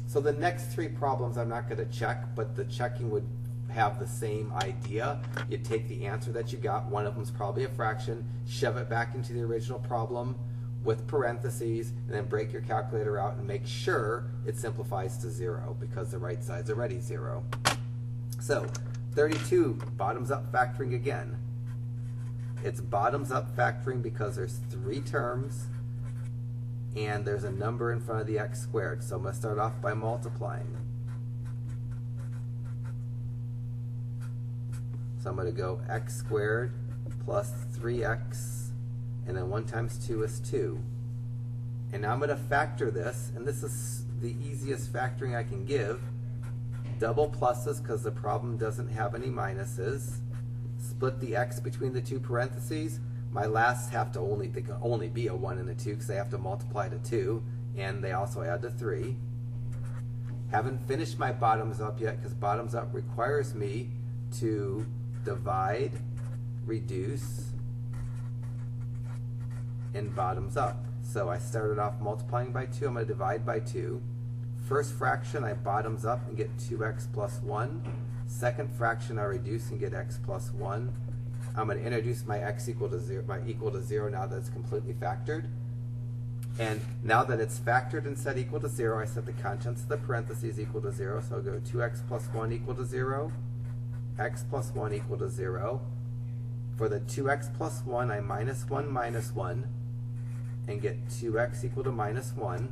So the next 3 problems I'm not going to check, but the checking would have the same idea. You take the answer that you got, one of them is probably a fraction, shove it back into the original problem with parentheses, and then break your calculator out and make sure it simplifies to 0 because the right side's already 0. So 32, bottoms up factoring again. It's bottoms up factoring because there's 3 terms and there's a number in front of the x squared. So I'm going to start off by multiplying. So I'm going to go x squared plus 3x, and then 1 times 2 is 2. And now I'm going to factor this, and this is the easiest factoring I can give. Double pluses because the problem doesn't have any minuses. Split the x between the 2 parentheses. My lasts have to they can only be a 1 and a 2 because they have to multiply to 2, and they also add to 3. Haven't finished my bottoms up yet because bottoms up requires me to divide, reduce, and bottoms up. So I started off multiplying by 2. I'm going to divide by 2. First fraction, I bottoms up and get 2x plus 1. Second fraction, I reduce and get x plus 1. I'm going to introduce my x equal to 0, my equal to 0 now that it's completely factored. And now that it's factored and set equal to 0, I set the contents of the parentheses equal to 0. So I'll go 2x plus 1 equal to 0, x plus 1 equal to 0. For the 2x plus 1, I minus 1 and get 2x equal to minus 1.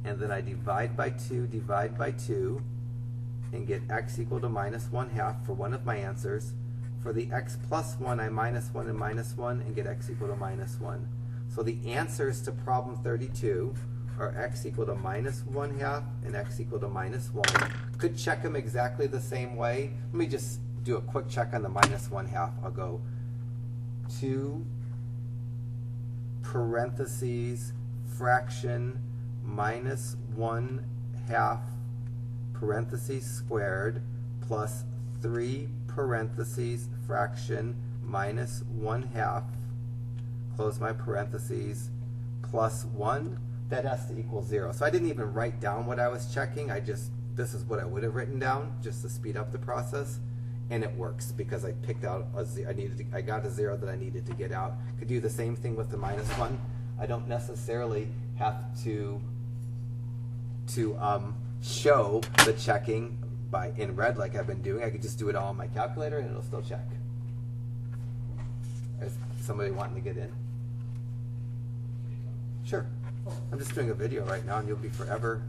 And then I divide by 2 and get x equal to minus 1/2 for one of my answers. For the x plus 1, I minus 1 and get x equal to minus 1. So the answers to problem 32 are x equal to minus 1/2 and x equal to minus 1. Could check them exactly the same way. Let me just do a quick check on the minus 1/2. I'll go 2 parentheses fraction minus 1/2 parentheses squared plus 3 parentheses fraction minus 1/2, close my parentheses, plus 1, that has to equal 0. So I didn't even write down what I was checking. This is what I would have written down just to speed up the process. And it works because I picked out I got a 0 that I needed to get out. Could do the same thing with the minus 1. I don't necessarily have to show the checking in red like I've been doing. I could just do it all on my calculator and it'll still check. Is somebody wanting to get in? Sure. I'm just doing a video right now and you'll be forever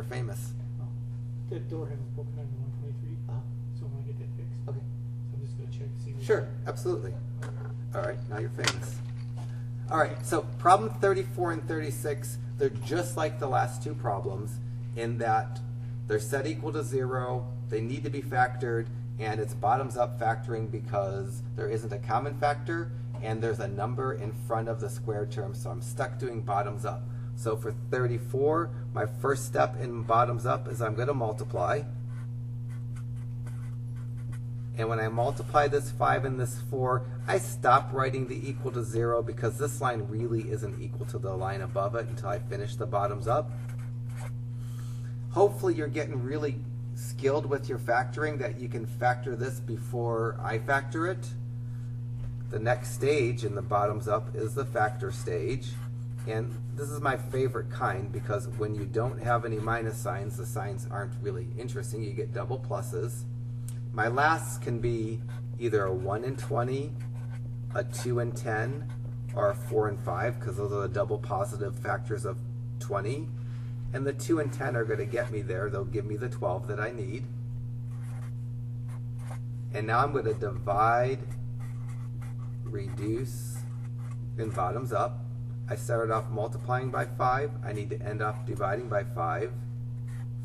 famous. The door has broken down to 123, so I'm going to get that fixed. Okay. So I'm just going to check to see. Sure, absolutely. All right, now you're famous. All right, so problem 34 and 36, they're just like the last two problems in that they're set equal to 0, they need to be factored, and it's bottoms up factoring because there isn't a common factor and there's a number in front of the square term, so I'm stuck doing bottoms up. So for 34, my first step in bottoms up is I'm going to multiply. And when I multiply this 5 and this 4, I stop writing the equal to 0 because this line really isn't equal to the line above it until I finish the bottoms up. Hopefully you're getting really skilled with your factoring that you can factor this before I factor it. The next stage in the bottoms up is the factor stage. And this is my favorite kind because when you don't have any minus signs, the signs aren't really interesting. You get double pluses. My lasts can be either a 1 and 20, a 2 and 10, or a 4 and 5 because those are the double positive factors of 20. And the 2 and 10 are going to get me there. They'll give me the 12 that I need. And now I'm going to divide, reduce, and bottoms up. I started off multiplying by 5. I need to end up dividing by 5.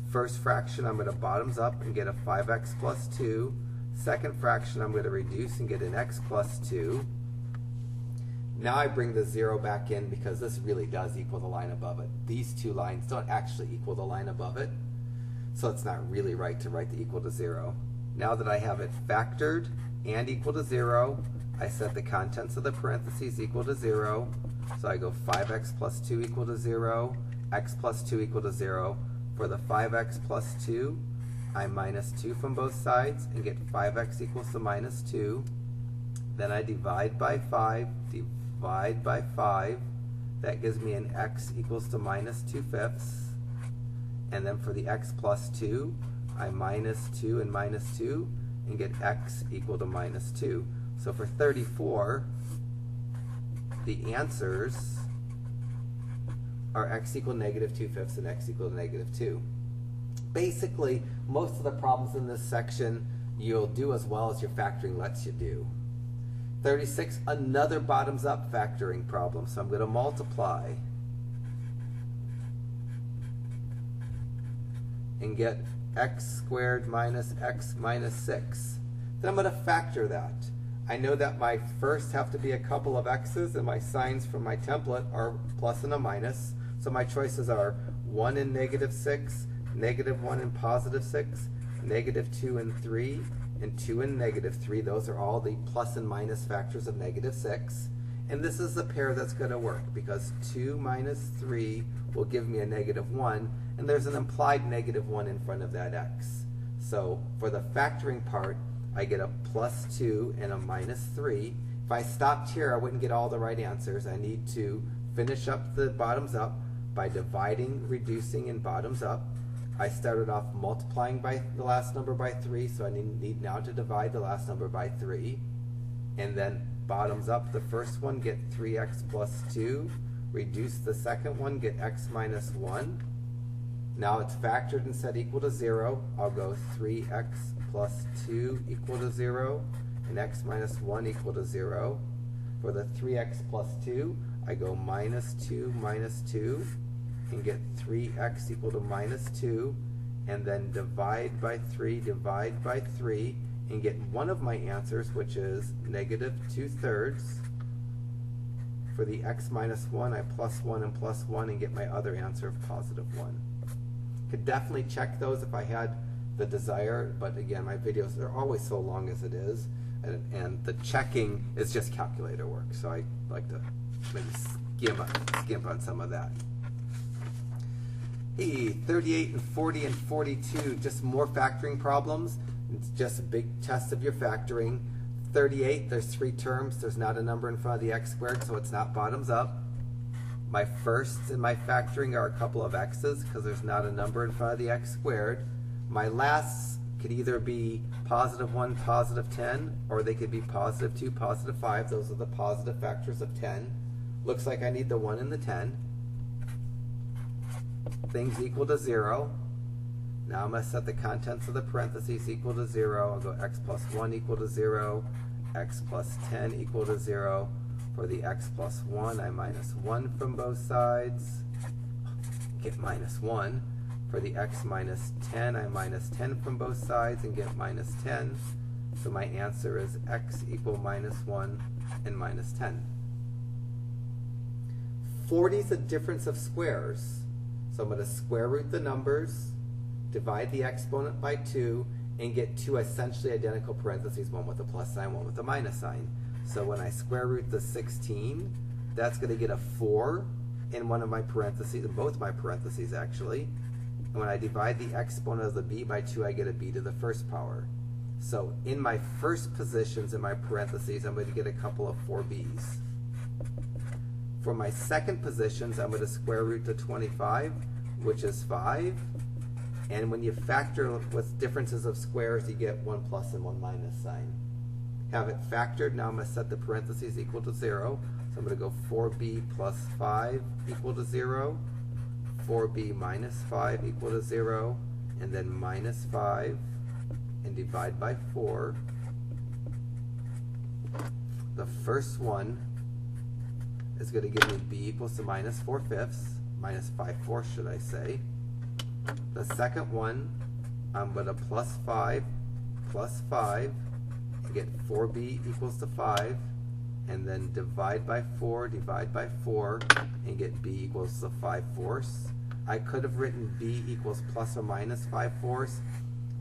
First fraction, I'm going to bottoms up and get a 5x plus 2. Second fraction, I'm going to reduce and get an x plus 2. Now I bring the 0 back in because this really does equal the line above it. These two lines don't actually equal the line above it, so it's not really right to write the equal to 0. Now that I have it factored and equal to 0, I set the contents of the parentheses equal to 0. So I go 5x plus 2 equal to 0, x plus 2 equal to 0. For the 5x plus 2, I minus 2 from both sides and get 5x equals to minus 2. Then I divide by 5, divide by 5. That gives me an x equals to minus 2/5. And then for the x plus 2, I minus 2 and minus 2 and get x equal to minus 2. So for 34, the answers are x equal to negative 2/5 and x equal to negative 2. Basically, most of the problems in this section you'll do as well as your factoring lets you do. 36, another bottoms up factoring problem. So I'm going to multiply and get x squared minus x minus 6. Then I'm going to factor that. I know that my first have to be a couple of x's and my signs from my template are plus and a minus. So my choices are 1 and negative 6, negative 1 and positive 6, negative 2 and 3, and 2 and negative 3. Those are all the plus and minus factors of negative 6. And this is the pair that's going to work because 2 minus 3 will give me a negative 1, and there's an implied negative 1 in front of that x. So for the factoring part, I get a plus 2 and a minus 3. If I stopped here, I wouldn't get all the right answers. I need to finish up the bottoms up by dividing, reducing, and bottoms up. I started off multiplying by the last number by 3, so I need now to divide the last number by 3. And then bottoms up, the first one, get 3x plus 2. Reduce the second one, get x minus 1. Now it's factored and set equal to 0. I'll go 3x plus 2 equal to 0, and x minus 1 equal to 0. For the 3x plus 2, I go minus 2 minus 2, and get 3x equal to minus 2, and then divide by 3, and get one of my answers, which is negative 2/3. For the x minus 1, I plus 1 and plus 1, and get my other answer of positive 1. Could definitely check those if I had the desire, but again, my videos are always so long as it is, and the checking is just calculator work, so I like to maybe skimp on some of that. Hey, 38 and 40 and 42, just more factoring problems. It's just a big test of your factoring. 38, there's 3 terms. There's not a number in front of the x squared, so it's not bottoms up. My firsts in my factoring are a couple of x's because there's not a number in front of the x squared. My lasts could either be positive 1, positive 10, or they could be positive 2, positive 5. Those are the positive factors of 10. Looks like I need the 1 and the 10. Things equal to 0. Now I'm going to set the contents of the parentheses equal to 0. I'll go x plus 1 equal to 0, x plus 10 equal to 0. For the x plus 1, I minus 1 from both sides. Get minus 1. For the x minus 10, I minus 10 from both sides and get minus 10. So my answer is x equal minus 1 and minus 10. 40 is a difference of squares. So I'm going to square root the numbers, divide the exponent by 2, and get 2 essentially identical parentheses, one with a plus sign, one with a minus sign. So when I square root the 16, that's going to get a 4 in one of my parentheses, in both my parentheses actually. And when I divide the exponent of the b by 2, I get a b to the first power. So in my first positions in my parentheses, I'm going to get a couple of 4b's. For my second positions, I'm going to square root the 25, which is 5. And when you factor with differences of squares, you get 1 plus and 1 minus sign. Have it factored. Now I'm going to set the parentheses equal to 0. So I'm going to go 4b plus 5 equal to 0, 4b minus 5 equal to 0, and then minus 5, and divide by 4. The first one is going to give me b equals to minus 4/5, minus 5/4 should I say. The second one, I'm going to plus 5, and get 4b equals to 5, and then divide by 4, and get b equals to 5/4. I could have written b equals plus or minus 5/4.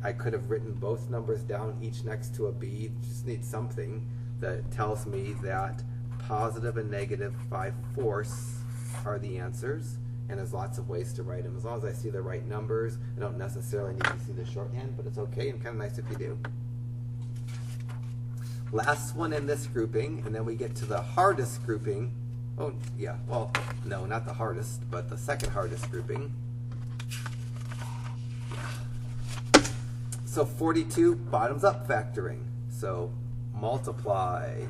I could have written both numbers down, each next to a b. Just need something that tells me that positive and negative 5/4 are the answers, and there's lots of ways to write them. As long as I see the right numbers, I don't necessarily need to see the shorthand, but it's okay and kind of nice if you do. Last one in this grouping, and then we get to the hardest grouping. Oh, yeah, well, no, not the hardest, but the second hardest grouping. So 42, bottoms up factoring. So multiply,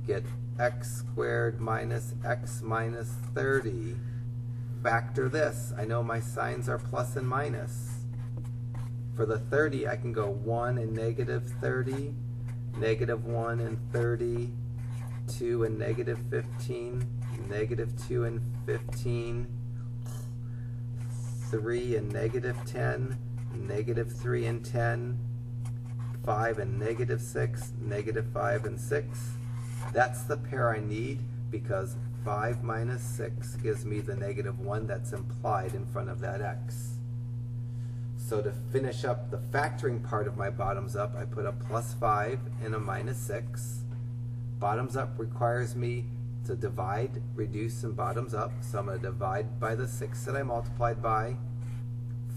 get x squared minus x minus 30. Factor this. I know my signs are plus and minus. For the 30, I can go 1 and negative 30, negative 1 and 30, 2 and negative 15, negative 2 and 15, 3 and negative 10, negative 3 and 10, 5 and negative 6, negative 5 and 6. That's the pair I need because 5 minus 6 gives me the negative 1 that's implied in front of that x. So to finish up the factoring part of my bottoms up, I put a plus 5 and a minus 6. Bottoms up requires me to divide, reduce, and bottoms up. So I'm going to divide by the 6 that I multiplied by.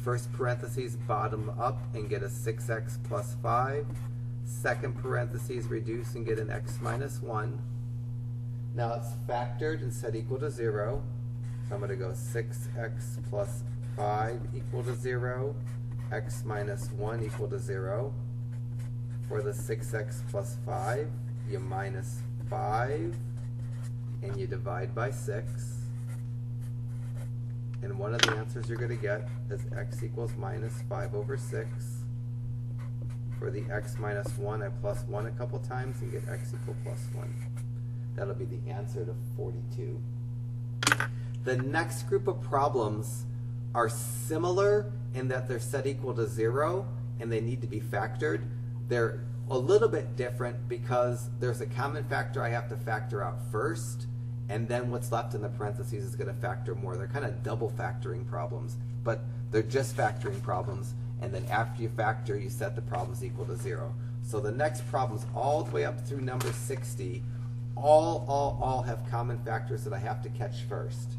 First parentheses, bottom up, and get a 6x plus 5. Second parentheses, reduce and get an x minus 1. Now it's factored and set equal to 0. So I'm going to go 6x plus 5 equal to 0. X minus 1 equal to 0. For the 6x plus 5, you minus 5, and you divide by 6. And one of the answers you're going to get is x equals minus 5 over 6. For the x minus 1, I plus 1 a couple times and get x equal plus 1. That'll be the answer to 42. The next group of problems are similar in that they're set equal to 0 and they need to be factored. They're a little bit different because there's a common factor I have to factor out first, and then what's left in the parentheses is going to factor more. They're kind of double factoring problems, but they're just factoring problems, and then after you factor, you set the problems equal to 0. So the next problems all the way up through number 60 all have common factors that I have to catch first.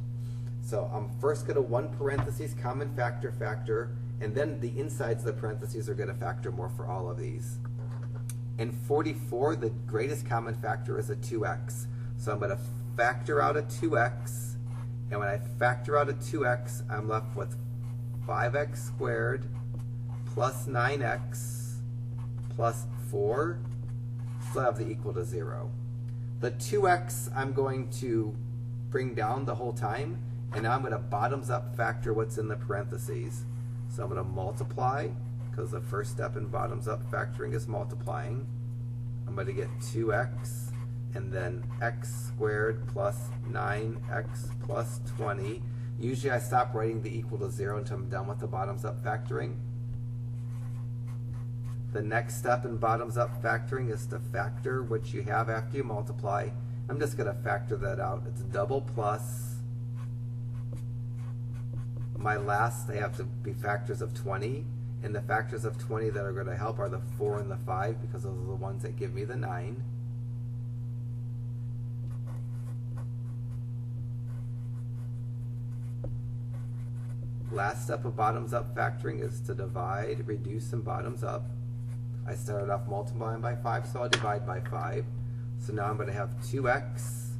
So I'm first going to one parentheses common factor, and then the insides of the parentheses are going to factor more for all of these. In 44, the greatest common factor is a 2x. So I'm going to factor out a 2x, and when I factor out a 2x, I'm left with 5x squared plus 9x plus 4. Still have the equal to 0. The 2x I'm going to bring down the whole time, and now I'm going to bottoms up factor what's in the parentheses. So I'm going to multiply, because the first step in bottoms up factoring is multiplying. I'm going to get 2x, and then x squared plus 9x plus 20. Usually I stop writing the equal to 0 until I'm done with the bottoms up factoring. The next step in bottoms up factoring is to factor what you have after you multiply. I'm just going to factor that out. It's double plus. My last, they have to be factors of 20, and the factors of 20 that are going to help are the 4 and the 5, because those are the ones that give me the 9. Last step of bottoms up factoring is to divide, reduce, and bottoms up. I started off multiplying by 5, so I'll divide by 5. So now I'm going to have 2x,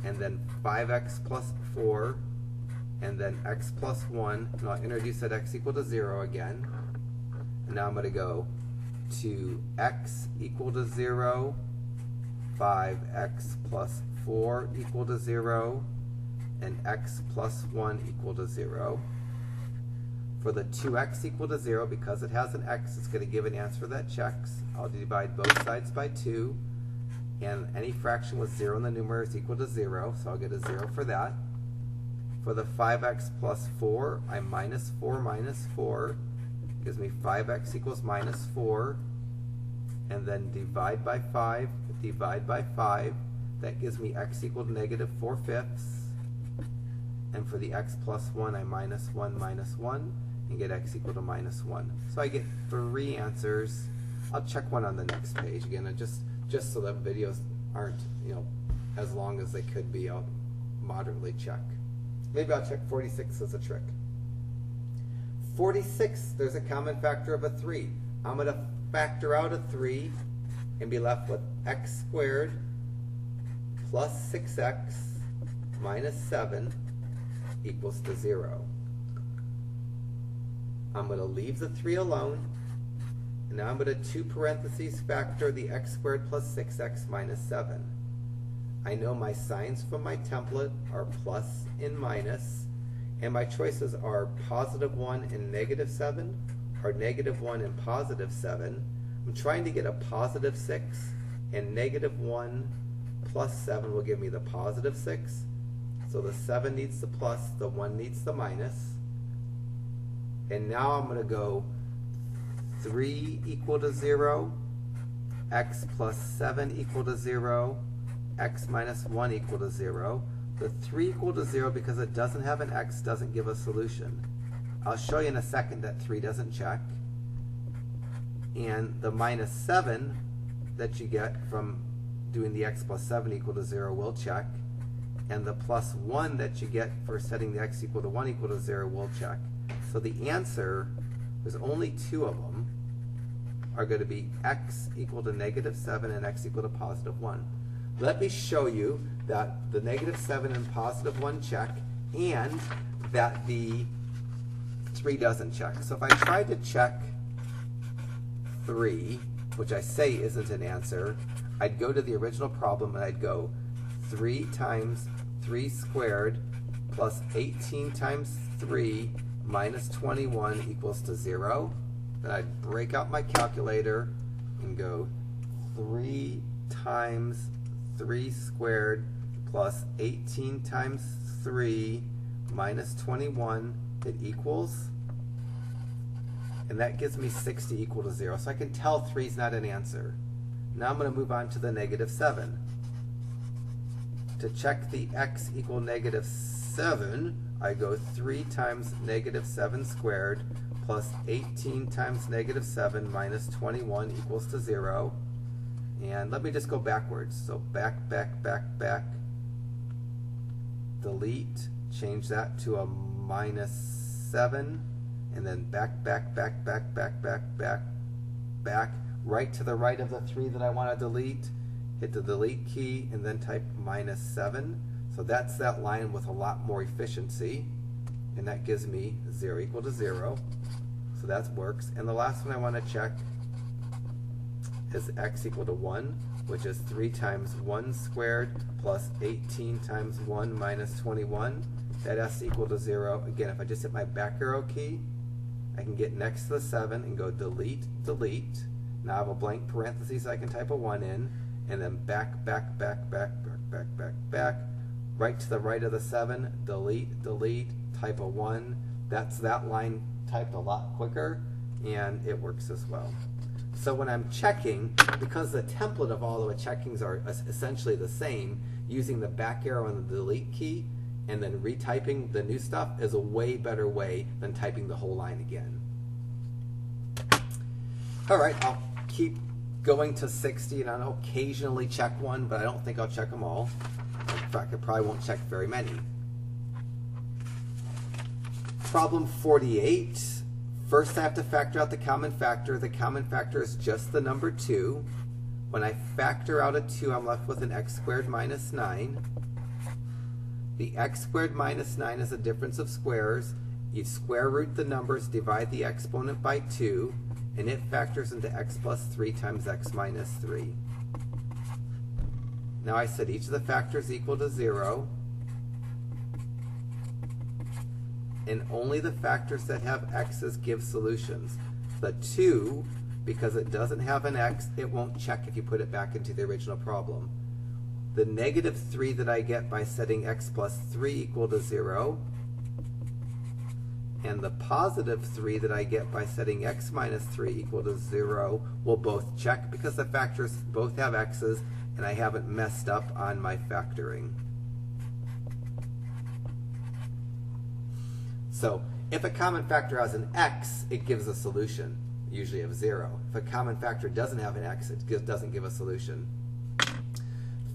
and then 5x plus 4, and then x plus 1, and I'll introduce that x equal to 0 again. And now I'm going to go to x equal to 0, 5x plus 4 equal to 0, and x plus 1 equal to 0. For the 2x equal to 0, because it has an x, it's going to give an answer that checks. I'll divide both sides by 2, and any fraction with 0 in the numerator is equal to 0, so I'll get a 0 for that. For the 5x plus 4, I minus 4 minus 4. Gives me 5x equals minus 4. And then divide by 5, divide by 5. That gives me x equal to negative 4/5. And for the x plus 1, I minus 1 minus 1, and get x equal to minus 1. So I get 3 answers. I'll check one on the next page. Again, just so that videos aren't, as long as they could be, I'll moderately check. Maybe I'll check 46 as a trick. 46, there's a common factor of a 3. I'm going to factor out a 3 and be left with x squared plus 6x minus 7 equals to 0. I'm going to leave the 3 alone. And now I'm going to 2 parentheses factor the x squared plus 6x minus 7. I know my signs from my template are plus and minus, and my choices are positive 1 and negative 7, or negative 1 and positive 7. I'm trying to get a positive 6, and negative 1 plus 7 will give me the positive 6. So the 7 needs the plus, the 1 needs the minus. And now I'm going to go 3 equal to 0, x plus 7 equal to 0, x minus 1 equal to 0. The 3 equal to 0 because it doesn't have an x doesn't give a solution. I'll show you in a second that 3 doesn't check. And the minus 7 that you get from doing the x plus 7 equal to 0 will check. And the plus 1 that you get for setting the x equal to 1 equal to 0 will check. So the answer, there's only 2 of them, are going to be x equal to negative 7 and x equal to positive 1. Let me show you that the negative 7 and positive 1 check, and that the 3 doesn't check. So if I tried to check 3, which I say isn't an answer, I'd go to the original problem and I'd go 3 times 3 squared plus 18 times 3 minus 21 equals to 0. Then I'd break out my calculator and go 3 times 3 squared plus 18 times 3 minus 21, it equals, and that gives me 60 equal to 0. So I can tell 3 is not an answer. Now I'm going to move on to the negative 7. To check the x equal negative 7, I go 3 times negative 7 squared plus 18 times negative 7 minus 21 equals to 0. And let me just go backwards. So back, back, back, back. Delete, change that to a minus 7. And then back, back, back, back, back, back, back, back. Right to the right of the 3 that I want to delete. Hit the delete key and then type minus 7. So that's that line with a lot more efficiency. And that gives me 0 equal to 0. So that works. And the last one I want to check is x equal to 1, which is 3 times 1 squared plus 18 times 1 minus 21. That s equal to 0. Again, if I just hit my back arrow key, I can get next to the 7 and go delete, delete. Now I have a blank parentheses, so I can type a 1 in, and then back, back, back, back, back, back, back, back. Right to the right of the 7, delete, delete, type a 1. That's that line typed a lot quicker, and it works as well. So when I'm checking, because the template of all of the checkings are essentially the same, using the back arrow and the delete key and then retyping the new stuff is a way better way than typing the whole line again. All right, I'll keep going to 60 and I'll occasionally check one, but I don't think I'll check them all. In fact, I probably won't check very many. Problem 48. First I have to factor out the common factor. The common factor is just the number 2. When I factor out a 2, I'm left with an x squared minus 9. The x squared minus 9 is a difference of squares. You square root the numbers, divide the exponent by 2, and it factors into x plus 3 times x minus 3. Now I said each of the factors equal to 0. And only the factors that have x's give solutions. The 2, because it doesn't have an x, it won't check if you put it back into the original problem. The negative 3 that I get by setting x plus 3 equal to 0, and the positive 3 that I get by setting x minus 3 equal to 0 will both check because the factors both have x's and I haven't messed up on my factoring. So if a common factor has an x, it gives a solution, usually of 0. If a common factor doesn't have an x, it doesn't give a solution.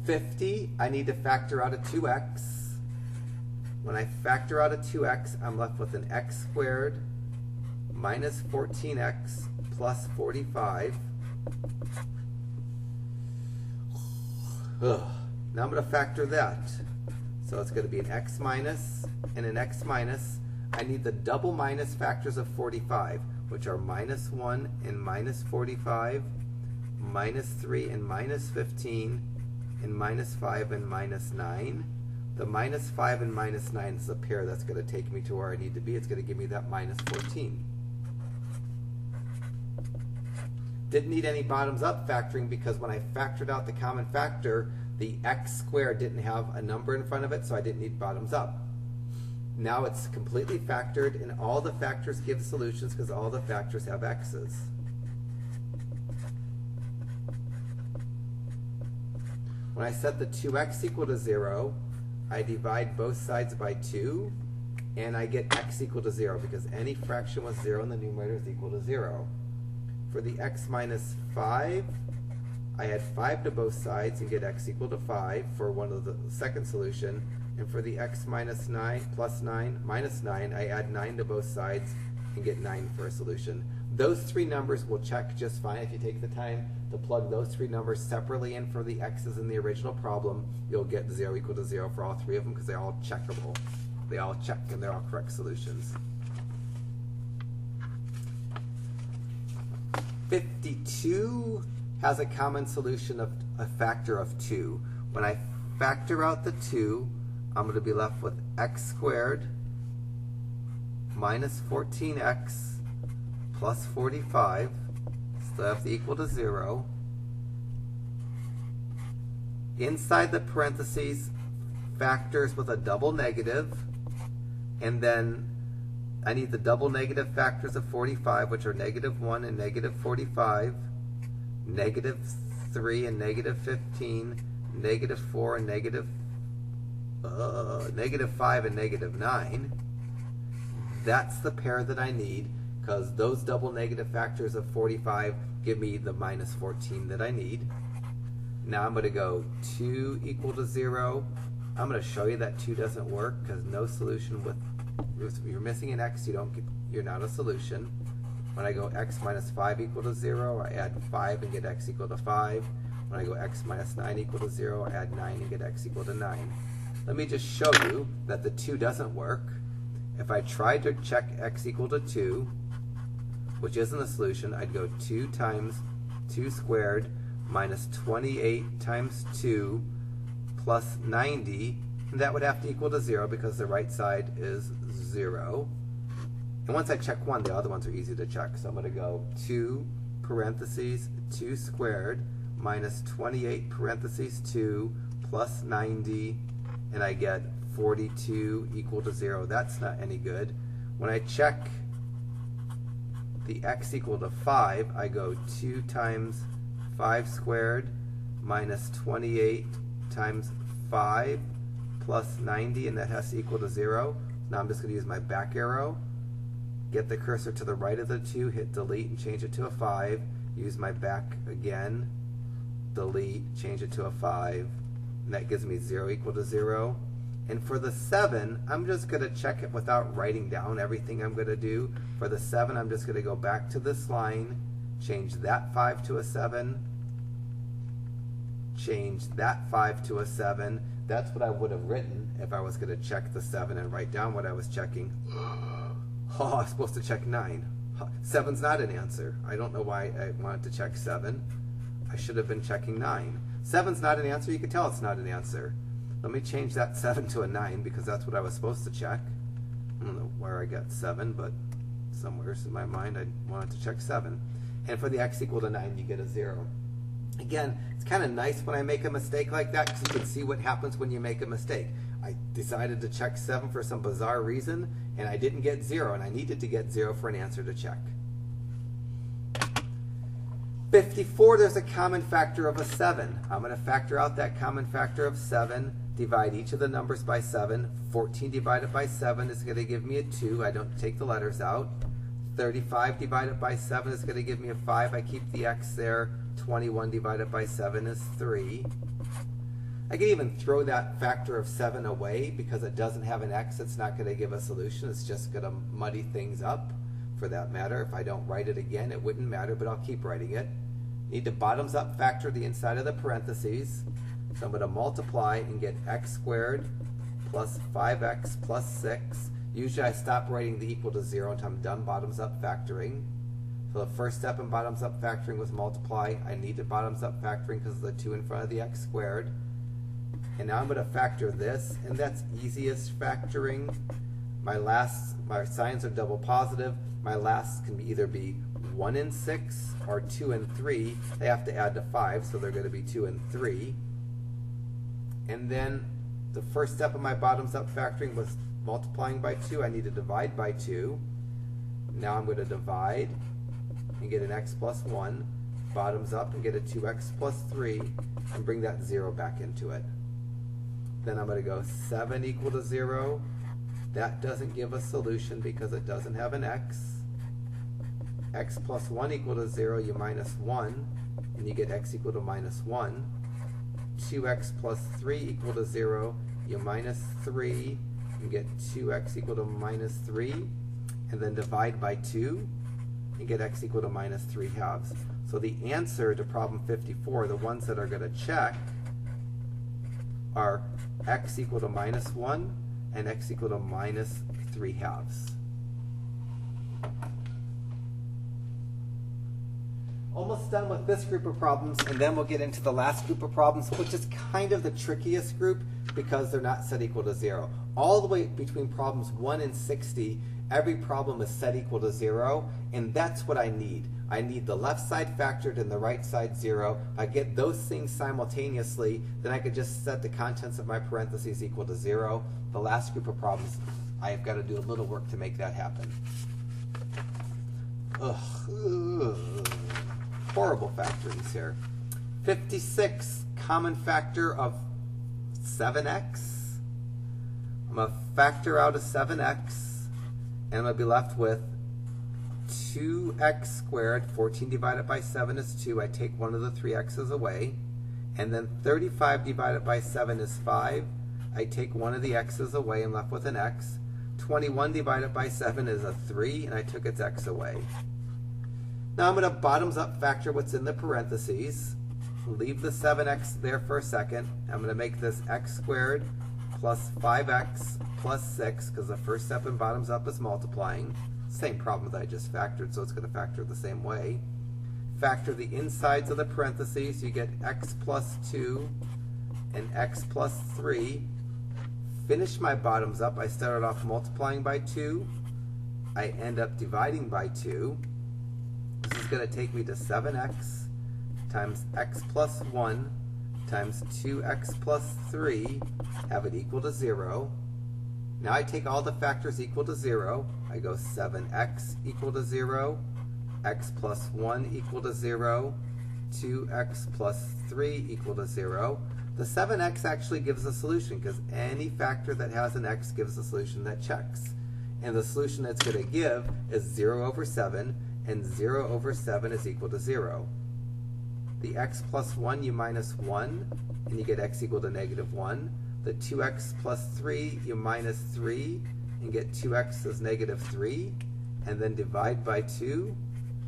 50, I need to factor out a 2x. When I factor out a 2x, I'm left with an x squared minus 14x plus 45. Ugh. Now I'm going to factor that. So it's going to be an x minus and an x minus. I need the double minus factors of 45, which are minus 1 and minus 45, minus 3 and minus 15, and minus 5 and minus 9. The minus 5 and minus 9 is a pair that's going to take me to where I need to be. It's going to give me that minus 14. Didn't need any bottoms up factoring because when I factored out the common factor, the x squared didn't have a number in front of it, so I didn't need bottoms up. Now it's completely factored, and all the factors give solutions because all the factors have x's. When I set the 2x equal to 0, I divide both sides by 2, and I get x equal to 0, because any fraction with 0 in the numerator is equal to 0. For the x minus 5, I add 5 to both sides and get x equal to 5 for one of the second solution. And for the x minus 9 plus 9 minus 9, I add 9 to both sides and get 9 for a solution. Those three numbers will check just fine if you take the time to plug those three numbers separately in for the x's in the original problem. You'll get 0 equal to 0 for all three of them because they're all checkable. They all check and they're all correct solutions. 52 has a common solution of a factor of 2. When I factor out the 2, I'm going to be left with x squared minus 14x plus 45, so that's equal to 0. Inside the parentheses, factors with a double negative, and then I need the double negative factors of 45, which are negative 1 and negative 45, negative 3 and negative 15, negative 4 and negative 5 and negative 9. That's the pair that I need, because those double negative factors of 45 give me the minus 14 that I need. Now I'm going to go 2 equal to 0. I'm going to show you that 2 doesn't work, because no solution with, if you're missing an x, you're not a solution. When I go x minus 5 equal to 0, I add 5 and get x equal to 5. When I go x minus 9 equal to 0, I add 9 and get x equal to 9. Let me just show you that the 2 doesn't work. If I tried to check x equal to 2, which isn't a solution, I'd go 2 times 2 squared minus 28 times 2 plus 90, and that would have to equal to 0 because the right side is 0. And once I check 1, the other ones are easy to check. So I'm going to go 2 parentheses 2 squared minus 28 parentheses 2 plus 90, and I get 42 equal to 0. That's not any good. When I check the x equal to 5, I go 2 times 5 squared minus 28 times 5 plus 90, and that has to equal to 0. Now I'm just going to use my back arrow, get the cursor to the right of the 2, hit delete and change it to a 5, use my back again, delete, change it to a 5, and that gives me 0 equal to 0. And for the 7, I'm just going to check it without writing down everything I'm going to do. For the 7, I'm just going to go back to this line, change that 5 to a 7, change that 5 to a 7. That's what I would have written if I was going to check the 7 and write down what I was checking. Oh, I was supposed to check 9. 7's not an answer. I don't know why I wanted to check 7. I should have been checking 9. 7's not an answer. You can tell it's not an answer. Let me change that 7 to a 9 because that's what I was supposed to check. I don't know where I got 7, but somewhere in my mind I wanted to check 7. And for the x equal to 9, you get a 0. Again, it's kind of nice when I make a mistake like that because you can see what happens when you make a mistake. I decided to check 7 for some bizarre reason, and I didn't get 0, and I needed to get 0 for an answer to check. 54, there's a common factor of a 7. I'm going to factor out that common factor of 7, divide each of the numbers by 7. 14 divided by 7 is going to give me a 2. I don't take the letters out. 35 divided by 7 is going to give me a 5. I keep the x there. 21 divided by 7 is 3. I can even throw that factor of 7 away because it doesn't have an x. It's not going to give a solution. It's just going to muddy things up. For that matter, if I don't write it again, it wouldn't matter, but I'll keep writing it. Need to bottoms up factor the inside of the parentheses. So I'm going to multiply and get x squared plus 5x plus 6. Usually I stop writing the equal to 0 until I'm done bottoms up factoring. So the first step in bottoms up factoring was multiply. I need to bottoms up factoring because of the 2 in front of the x squared. And now I'm going to factor this, and that's easiest factoring. My signs are double positive. My last can either be 1 and 6 or 2 and 3. They have to add to 5, so they're going to be 2 and 3. And then the first step of my bottoms up factoring was multiplying by 2. I need to divide by 2. Now I'm going to divide and get an x plus 1, bottoms up and get a 2x plus 3, and bring that 0 back into it. Then I'm going to go 7 equal to 0. That doesn't give a solution because it doesn't have an x. X plus 1 equal to 0, you minus 1, and you get x equal to minus 1. 2x plus 3 equal to 0, you minus 3, and get 2x equal to minus 3, and then divide by 2, and get x equal to minus 3 halves. So the answer to problem 54, the ones that are going to check, are x equal to minus 1 and x equal to minus 3 halves. Almost done with this group of problems, and then we'll get into the last group of problems, which is kind of the trickiest group because they're not set equal to 0. All the way between problems 1 and 60, every problem is set equal to 0, and that's what I need. I need the left side factored and the right side 0. If I get those things simultaneously, then I could just set the contents of my parentheses equal to 0. The last group of problems, I've got to do a little work to make that happen. Ugh. Horrible factorings here. 56, common factor of 7x. I'm going to factor out a 7x, and I'm going to be left with 2x squared. 14 divided by 7 is 2. I take one of the 3 x's away. And then 35 divided by 7 is 5. I take one of the x's away. I'm left with an x. 21 divided by 7 is a 3, and I took its x away. Now I'm going to bottoms up factor what's in the parentheses. Leave the 7x there for a second. I'm going to make this x squared plus 5x plus 6, because the first step in bottoms up is multiplying. Same problem that I just factored, so it's going to factor the same way. Factor the insides of the parentheses. You get x plus 2 and x plus 3. Finish my bottoms up. I started off multiplying by 2. I end up dividing by 2. This is going to take me to 7x times x plus 1 times 2x plus 3, have it equal to 0. Now I take all the factors equal to 0. I go 7x equal to 0, x plus 1 equal to 0, 2x plus 3 equal to 0. The 7x actually gives a solution because any factor that has an x gives a solution that checks. And the solution that's going to give is 0 over 7, and 0 over 7 is equal to 0. The x plus 1, you minus 1, and you get x equal to negative 1. The 2x plus 3, you minus 3, and get 2x as negative 3. And then divide by 2,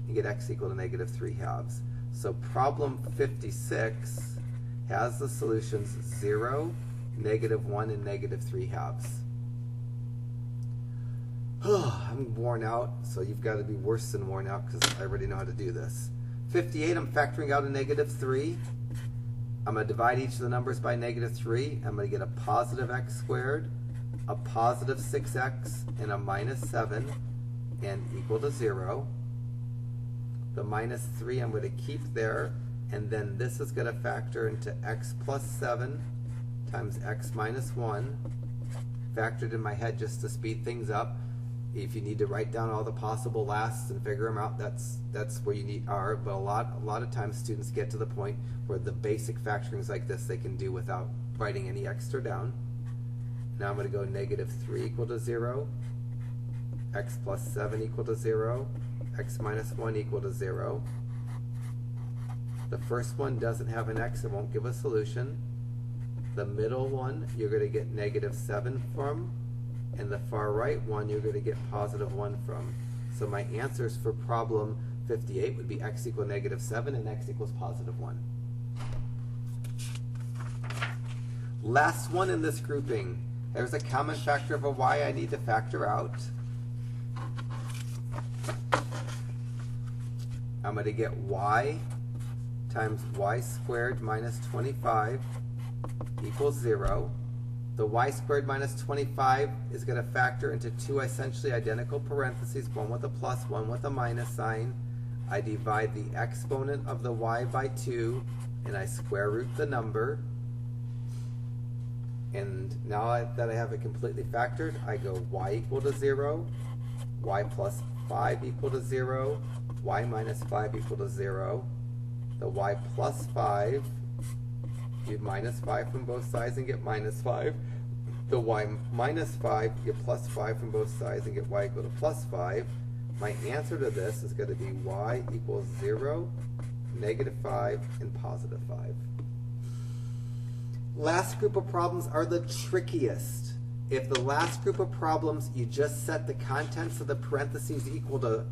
and get x equal to negative 3 halves. So problem 56 has the solutions 0, negative 1, and negative 3 halves. I'm worn out, so you've got to be worse than worn out because I already know how to do this. 58, I'm factoring out a negative 3. I'm going to divide each of the numbers by negative 3. I'm going to get a positive x squared, a positive 6x, and a minus 7, and equal to 0. The minus 3 I'm going to keep there, and then this is going to factor into x plus 7 times x minus 1. Factored in my head just to speed things up. If you need to write down all the possible lasts and figure them out, that's where you are. But a lot of times students get to the point where the basic factorings like this they can do without writing any extra down. Now I'm going to go negative 3 equal to 0, x plus 7 equal to 0, x minus 1 equal to 0. The first one doesn't have an x, it won't give a solution. The middle one you're going to get negative 7 from. And the far right one you're going to get positive 1 from. So my answers for problem 58 would be x equal negative 7 and x equals positive 1. Last one in this grouping. There's a common factor of a y I need to factor out. I'm going to get y times y squared minus 25 equals 0. The y squared minus 25 is going to factor into two essentially identical parentheses, one with a plus, one with a minus sign. I divide the exponent of the y by 2, and I square root the number. And now that I have it completely factored, I go y equal to 0, y plus 5 equal to 0, y minus 5 equal to 0. The y plus 5 do minus 5 from both sides and get minus 5. The y minus 5, get plus 5 from both sides and get y equal to plus 5. My answer to this is going to be y equals 0, -5, and positive 5. Last group of problems are the trickiest. If the last group of problems, you just set the contents of the parentheses equal to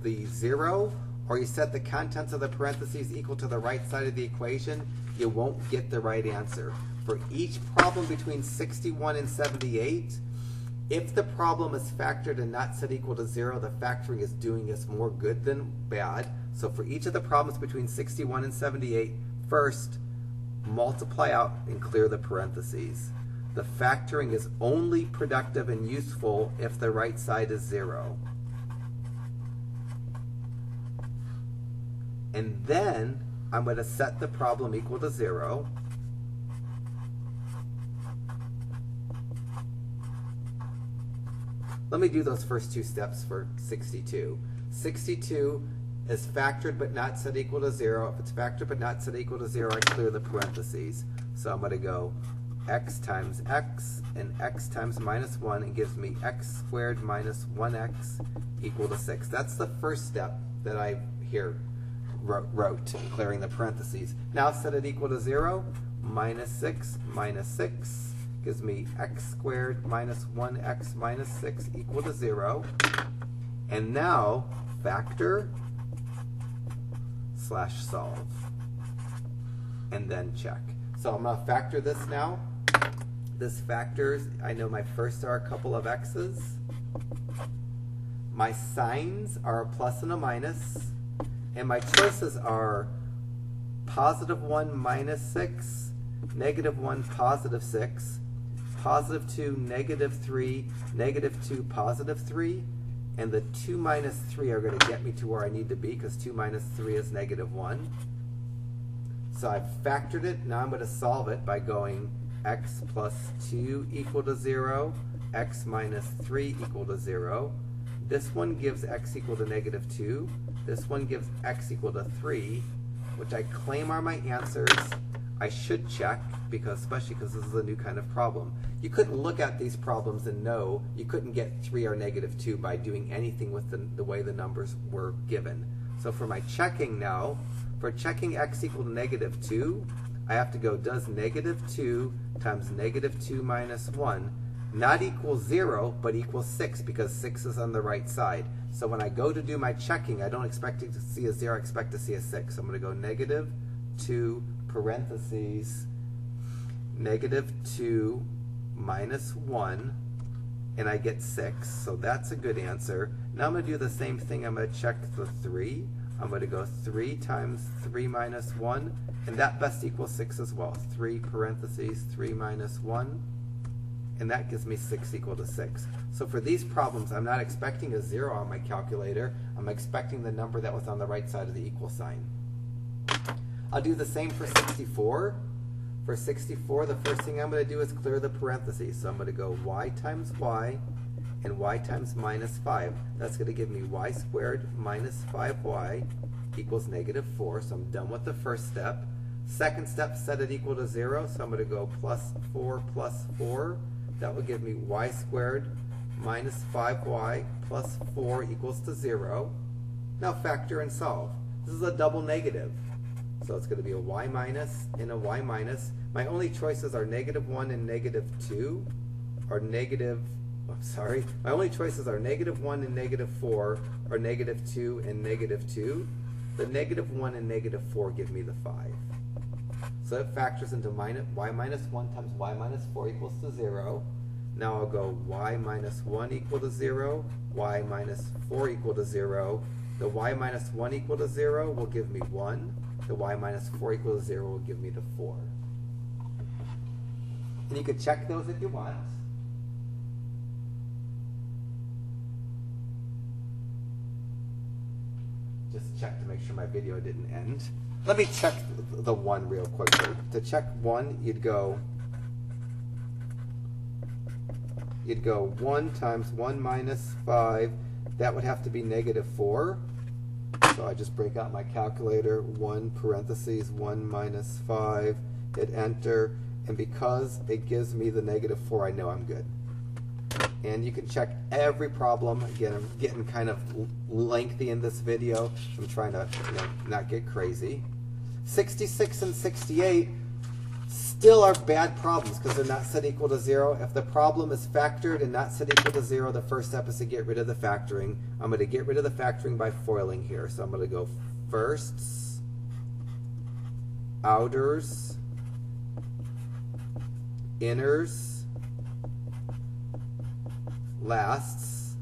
the 0, or you set the contents of the parentheses equal to the right side of the equation, you won't get the right answer. For each problem between 61 and 78, if the problem is factored and not set equal to 0, the factoring is doing us more good than bad. So for each of the problems between 61 and 78, first, multiply out and clear the parentheses. The factoring is only productive and useful if the right side is 0. And then I'm going to set the problem equal to 0. Let me do those first two steps for 62. 62 is factored but not set equal to 0. If it's factored but not set equal to 0, I clear the parentheses. So I'm going to go x times x and x times minus 1, and gives me x squared minus 1x equal to 6. That's the first step that I here wrote, clearing the parentheses. Now set it equal to 0. Minus 6 gives me x squared minus 1x minus 6 equal to 0. And now factor / solve. And then check. So I'm going to factor this now. This factors, I know my first are a couple of x's. My signs are a plus and a minus. And my choices are positive 1 minus 6, negative 1 positive 6, positive 2 negative 3, negative 2 positive 3, and the 2 minus 3 are going to get me to where I need to be, because 2 minus 3 is negative 1. So I've factored it. Now I'm going to solve it by going x plus 2 equal to 0, x minus 3 equal to 0. This one gives x equal to negative 2. This one gives x equal to 3, which I claim are my answers. I should check, especially because this is a new kind of problem. You couldn't look at these problems and know you couldn't get 3 or negative 2 by doing anything with the way the numbers were given. So for my checking now, for checking x equal to negative 2, I have to go, does negative 2 times negative 2 minus 1 not equal 0, but equal 6, because 6 is on the right side. So when I go to do my checking, I don't expect to see a 0, I expect to see a 6. So I'm going to go negative 2 parentheses negative 2 minus 1, and I get 6. So that's a good answer. Now I'm going to do the same thing. I'm going to check the 3. I'm going to go 3 times 3 minus 1, and that best equals 6 as well. 3 parentheses 3 minus 1. And that gives me 6 equal to 6. So for these problems, I'm not expecting a 0 on my calculator. I'm expecting the number that was on the right side of the equal sign. I'll do the same for 64. For 64, the first thing I'm going to do is clear the parentheses. So I'm going to go y times y and y times minus 5. That's going to give me y squared minus 5y equals negative 4. So I'm done with the first step. Second step, set it equal to 0. So I'm going to go plus 4 plus 4. That will give me y squared minus 5y plus 4 equals to 0. Now factor and solve. This is a double negative. So it's going to be a y minus and a y minus. My only choices are negative 1 and negative 2. Or negative, my only choices are negative 1 and negative 4, or negative 2 and negative 2. The negative 1 and negative 4 give me the 5. So it factors into y minus 1 times y minus 4 equals to 0. Now I'll go y minus 1 equal to 0, y minus 4 equal to 0. The y minus 1 equal to 0 will give me 1. The y minus 4 equal to 0 will give me the 4. And you could check those if you want. Just check to make sure my video didn't end. Let me check the 1 real quickly. To check 1, you'd go 1 times 1 minus 5. That would have to be negative 4. So I just break out my calculator. 1 parentheses 1 minus 5 hit enter, and because it gives me the -4, I know I'm good. And you can check every problem. Again, I'm getting kind of lengthy in this video. I'm trying to not get crazy. 66 and 68 still are bad problems because they're not set equal to 0. If the problem is factored and not set equal to 0, the first step is to get rid of the factoring. I'm going to get rid of the factoring by foiling here. So I'm going to go firsts, outers, inners, lasts.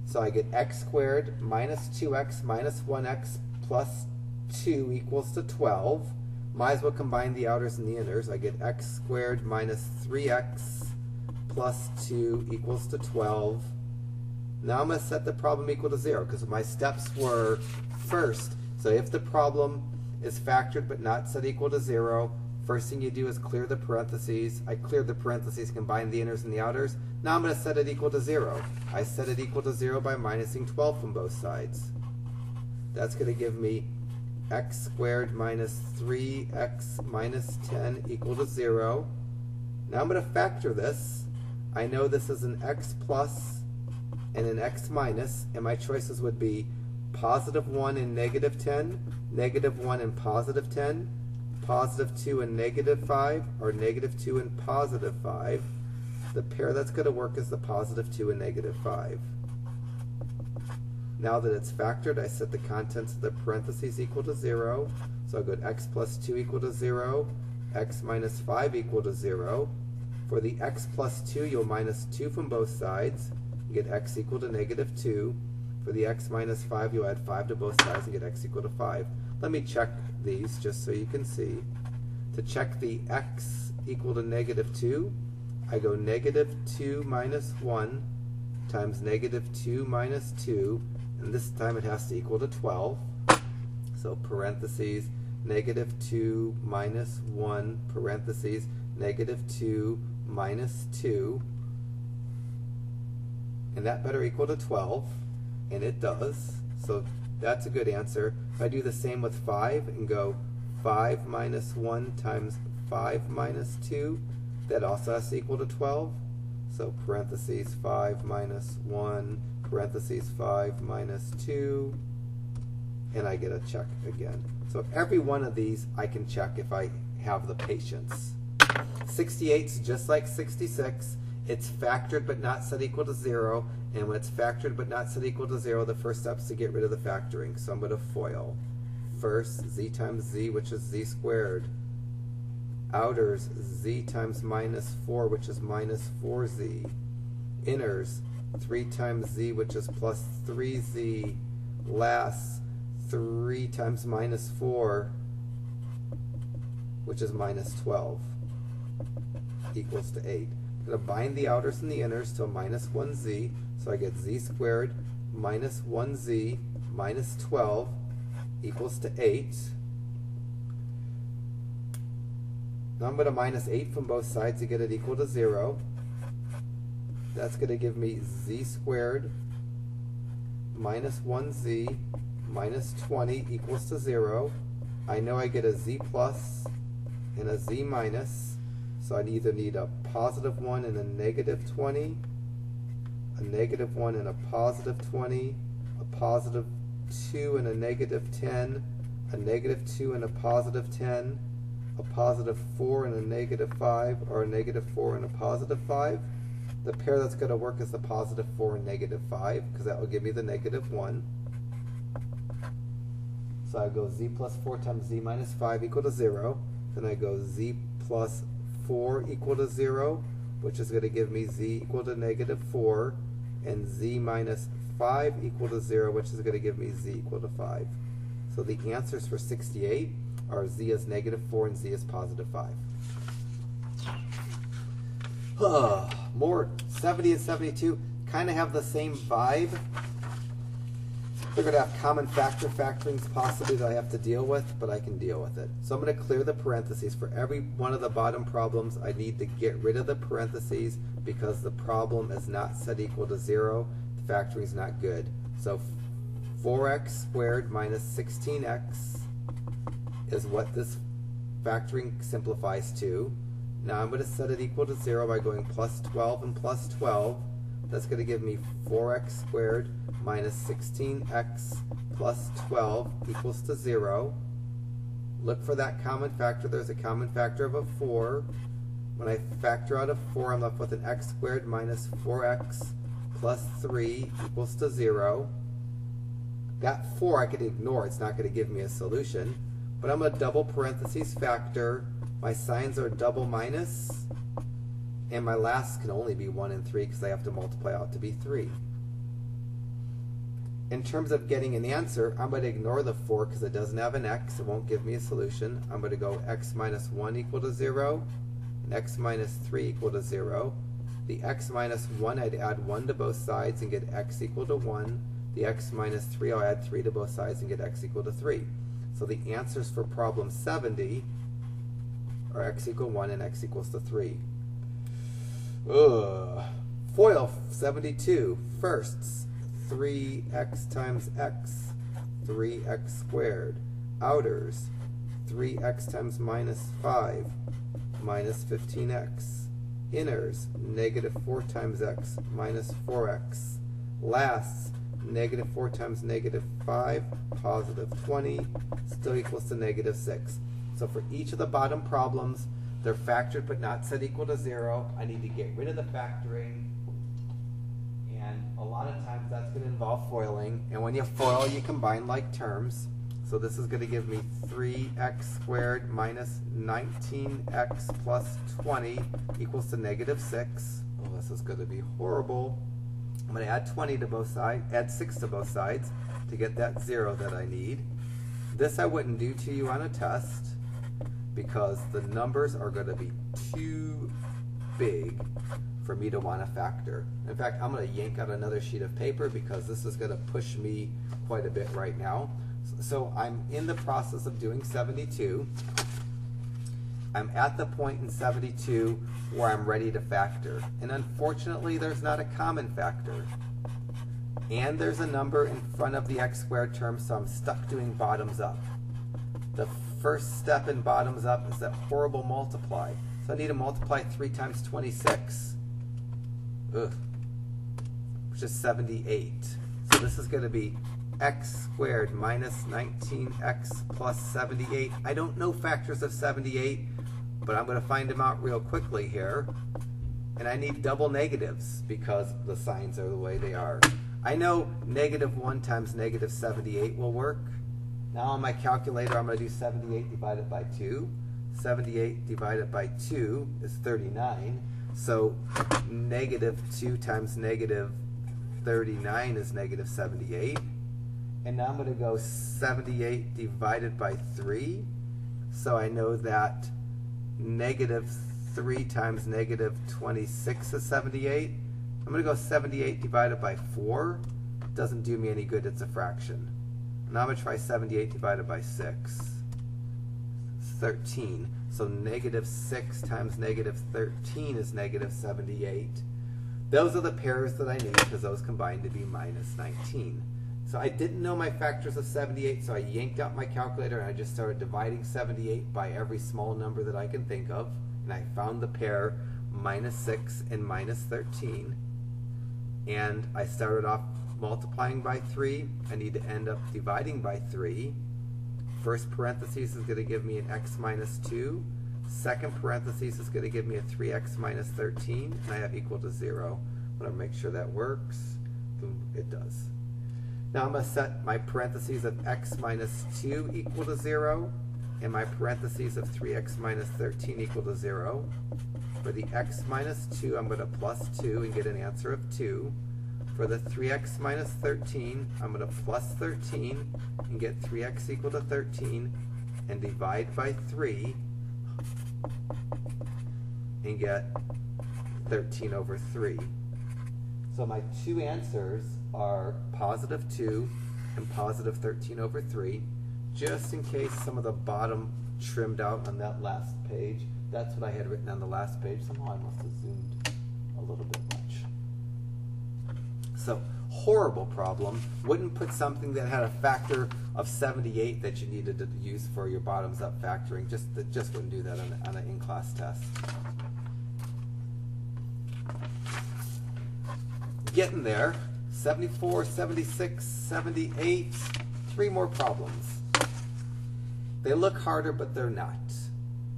So I get x squared minus 2x minus 1x plus 2 equals to 12. Might as well combine the outers and the inners. I get x squared minus 3x plus 2 equals to 12. Now I'm going to set the problem equal to 0 because my steps were first. So if the problem is factored but not set equal to 0, first thing you do is clear the parentheses. I cleared the parentheses, combine the inners and the outers. Now I'm going to set it equal to 0. I set it equal to 0 by minusing 12 from both sides. That's going to give me x squared minus 3x minus 10 equal to 0. Now I'm going to factor this. I know this is an x plus and an x minus, and my choices would be positive 1 and negative 10, negative 1 and positive 10, positive 2 and negative 5, or negative 2 and positive 5. The pair that's going to work is the positive 2 and negative 5. Now that it's factored, I set the contents of the parentheses equal to 0. So I'll go to x plus 2 equal to 0, x minus 5 equal to 0. For the x plus 2, you'll minus 2 from both sides. You get x equal to negative 2. For the x minus 5, you'll add 5 to both sides and get x equal to 5. Let me check these just so you can see. To check the x equal to negative 2, I go negative 2 minus 1 times negative 2 minus 2, and this time it has to equal to 12. So parentheses, negative 2 minus 1, parentheses, negative 2 minus 2. And that better equal to 12, and it does. So that's a good answer. If I do the same with 5 and go 5 minus 1 times 5 minus 2, that also has to equal to 12. So parentheses 5 minus 1, parentheses 5 minus 2, and I get a check again. So every one of these I can check if I have the patience. 68's just like 66. It's factored but not set equal to 0, and when it's factored but not set equal to 0, the first step is to get rid of the factoring. So I'm going to FOIL. First, z times z, which is z squared. Outers, z times minus 4, which is minus 4z. Inners, 3 times z, which is plus 3z. Lasts, 3 times minus 4, which is minus 12, equals to 8. I'm going to bind the outers and the inners to a minus 1z, so I get z squared minus 1z minus 12 equals to 8. Now I'm going to minus 8 from both sides to get it equal to 0. That's going to give me z squared minus 1z minus 20 equals to 0. I know I get a z plus and a z minus, so I either need a positive 1 and a negative 20, a negative 1 and a positive 20, a positive 2 and a negative 10, a negative 2 and a positive 10, a positive 4 and a negative 5, or a negative 4 and a positive 5. The pair that's going to work is the positive 4 and negative 5, because that will give me the negative 1. So I go z plus 4 times z minus 5 equal to 0. Then I go z plus 4 equal to 0, which is going to give me z equal to negative 4, and z minus 5 equal to 0, which is going to give me z equal to 5. So the answers for 68 are z is negative 4 and z is positive 5. More 70 and 72 kind of have the same vibe. They're going to have common factorings possibly that I have to deal with, but I can deal with it. So I'm going to clear the parentheses. For every one of the bottom problems, I need to get rid of the parentheses because the problem is not set equal to 0. The factoring is not good. So 4x squared minus 16x is what this factoring simplifies to. Now I'm going to set it equal to 0 by going plus 12 and plus 12. That's going to give me 4x squared minus 16x plus 12 equals to 0. Look for that common factor. There's a common factor of a 4. When I factor out a 4, I'm left with an x squared minus 4x plus 3 equals to 0. That 4 I could ignore. It's not going to give me a solution. But I'm going to double parentheses factor. My signs are double minus. And my lasts can only be 1 and 3 because I have to multiply out to be 3. In terms of getting an answer, I'm going to ignore the 4 because it doesn't have an x. It won't give me a solution. I'm going to go x minus 1 equal to 0, and x minus 3 equal to 0. The x minus 1, I'd add 1 to both sides and get x equal to 1. The x minus 3, I'll add 3 to both sides and get x equal to 3. So the answers for problem 70 are x equal 1 and x equals to 3. FOIL 72, firsts. 3x times x, 3x squared. Outers, 3x times minus 5, minus 15x. Inners, negative 4 times x, minus 4x. Lasts, negative 4 times negative 5, positive 20, still equals to negative 6. So for each of the bottom problems, they're factored but not set equal to 0. I need to get rid of the factoring. And a lot of times that's going to involve foiling. And when you foil, you combine like terms. So this is going to give me 3x squared minus 19x plus 20 equals to negative 6. Oh, this is going to be horrible. I'm going to add 20 to both sides, add 6 to both sides to get that 0 that I need. This I wouldn't do to you on a test because the numbers are going to be too big for me to want to factor. In fact, I'm going to yank out another sheet of paper because this is going to push me quite a bit right now. So I'm in the process of doing 72. I'm at the point in 72 where I'm ready to factor. And unfortunately, there's not a common factor. And there's a number in front of the x squared term, so I'm stuck doing bottoms up. The first step in bottoms up is that horrible multiply. So I need to multiply 3 times 26, which is 78. So this is going to be x squared minus 19x plus 78. I don't know factors of 78, but I'm going to find them out real quickly here. And I need double negatives because the signs are the way they are. I know negative 1 times negative 78 will work. Now on my calculator, I'm going to do 78 divided by 2. 78 divided by 2 is 39. So negative 2 times negative 39 is negative 78. And now I'm going to go 78 divided by 3. So I know that negative 3 times negative 26 is 78. I'm going to go 78 divided by 4. Doesn't do me any good, it's a fraction. Now I'm going to try 78 divided by 6. 13. So negative 6 times negative 13 is negative 78. Those are the pairs that I need because those combine to be minus 19. So I didn't know my factors of 78, so I yanked out my calculator and I just started dividing 78 by every small number that I can think of. And I found the pair minus 6 and minus 13. And I started off multiplying by 3. I need to end up dividing by 3. First parenthesis is going to give me an x minus 2. Second parenthesis is going to give me a 3x minus 13. And I have equal to 0. I'm going to make sure that works. Boom, it does. Now I'm going to set my parentheses of x minus 2 equal to 0. And my parentheses of 3x minus 13 equal to 0. For the x minus 2, I'm going to plus 2 and get an answer of 2. For the 3x minus 13, I'm going to plus 13 and get 3x equal to 13 and divide by 3 and get 13 over 3. So my two answers are positive 2 and positive 13 over 3. Just in case some of the bottom trimmed out on that last page. That's what I had written on the last page. Somehow I must have zoomed a little bit much. So horrible problem. Wouldn't put something that had a factor of 78 that you needed to use for your bottoms up factoring. Just wouldn't do that on an in-class test. Getting there. 74, 76, 78. 3 more problems. They look harder, but they're not.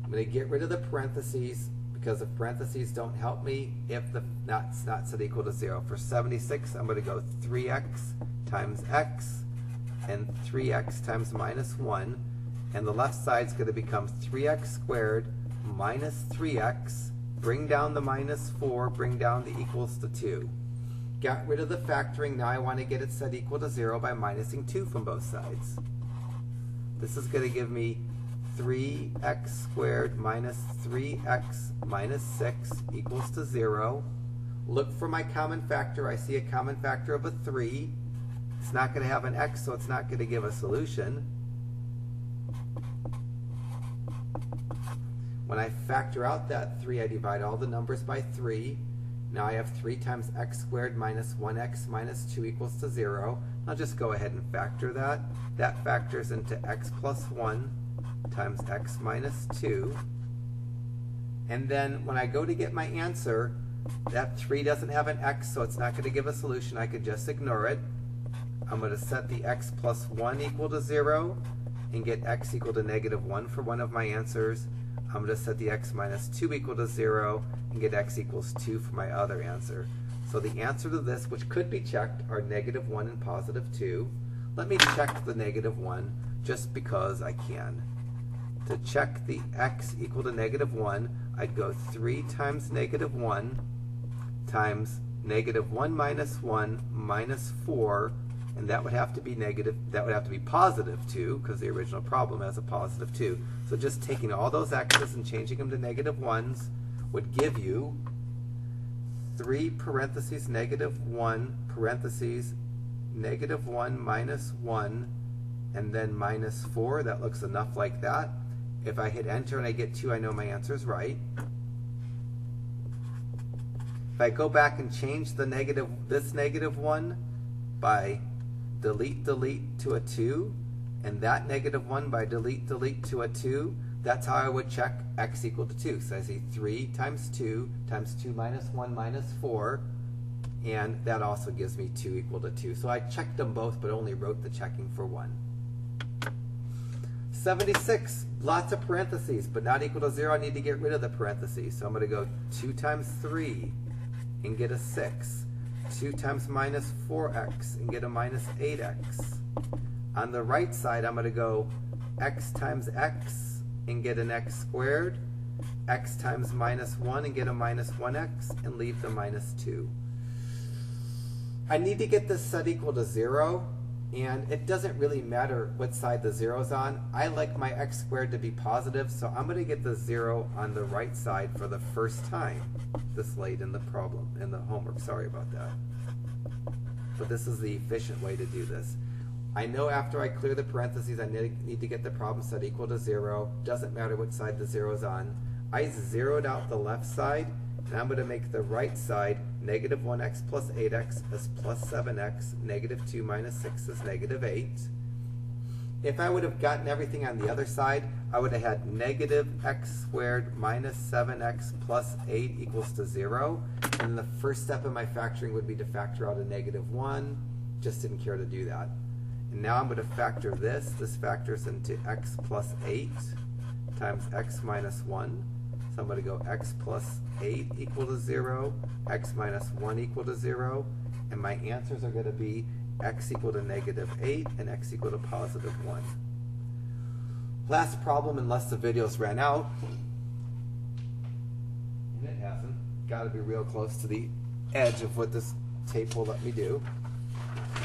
I'm going to get rid of the parentheses because the parentheses don't help me if the not's not set equal to 0. For 76, I'm going to go 3x times x and 3x times minus 1. And the left side's going to become 3x squared minus 3x. Bring down the minus 4, bring down the equals to 2. Got rid of the factoring. Now I want to get it set equal to 0 by minusing 2 from both sides. This is going to give me 3x squared minus 3x minus 6 equals to 0. Look for my common factor. I see a common factor of a 3. It's not going to have an x, so it's not going to give a solution. When I factor out that 3, I divide all the numbers by 3. Now I have 3 times x squared minus 1x minus 2 equals to 0. I'll just go ahead and factor that. That factors into x plus 1 times x minus 2. And then when I go to get my answer, that 3 doesn't have an x, so it's not going to give a solution. I could just ignore it. I'm going to set the x plus 1 equal to 0 and get x equal to negative 1 for one of my answers. I'm going to set the x minus 2 equal to 0 and get x equals 2 for my other answer. So the answer to this, which could be checked, are negative 1 and positive 2. Let me check the negative 1 just because I can. To check the x equal to negative 1, I'd go 3 times negative 1 times negative 1 minus 1 minus 4, and that would have to be positive 2 because the original problem has a positive 2. So just taking all those x's and changing them to negative 1s would give you 3 parentheses negative 1 parentheses negative 1 minus 1 and then minus 4. That looks enough like that. If I hit enter and I get 2, I know my answer is right. If I go back and change the this negative 1 by delete to a 2, and that negative 1 by delete to a 2, that's how I would check x equal to 2. So I see 3 times 2 minus 1 minus 4, and that also gives me 2 equal to 2. So I checked them both, but only wrote the checking for one. 76, lots of parentheses, but not equal to 0. I need to get rid of the parentheses. So I'm going to go 2 times 3 and get a 6. 2 times minus 4x and get a minus 8x. On the right side, I'm going to go x times x and get an x squared, x times minus 1 and get a minus 1x, and leave the minus 2. I need to get this set equal to 0, and it doesn't really matter what side the 0's on. I like my x squared to be positive, so I'm going to get the 0 on the right side for the first time this late in the problem, in the homework. Sorry about that. But this is the efficient way to do this. I know after I clear the parentheses, I need to get the problem set equal to 0. Doesn't matter what side the 0's on. I zeroed out the left side, and I'm going to make the right side negative 1x plus 8x is plus 7x, negative 2 minus 6 is negative 8. If I would have gotten everything on the other side, I would have had negative x squared minus 7x plus 8 equals to 0. And the first step in my factoring would be to factor out a negative 1. Just didn't care to do that. And now I'm going to factor this. This factors into x plus 8 times x minus 1. So I'm going to go x plus 8 equal to 0, x minus 1 equal to 0. And my answers are going to be x equal to negative 8 and x equal to positive 1. Last problem, unless the videos ran out. And it hasn't. Got to be real close to the edge of what this tape will let me do.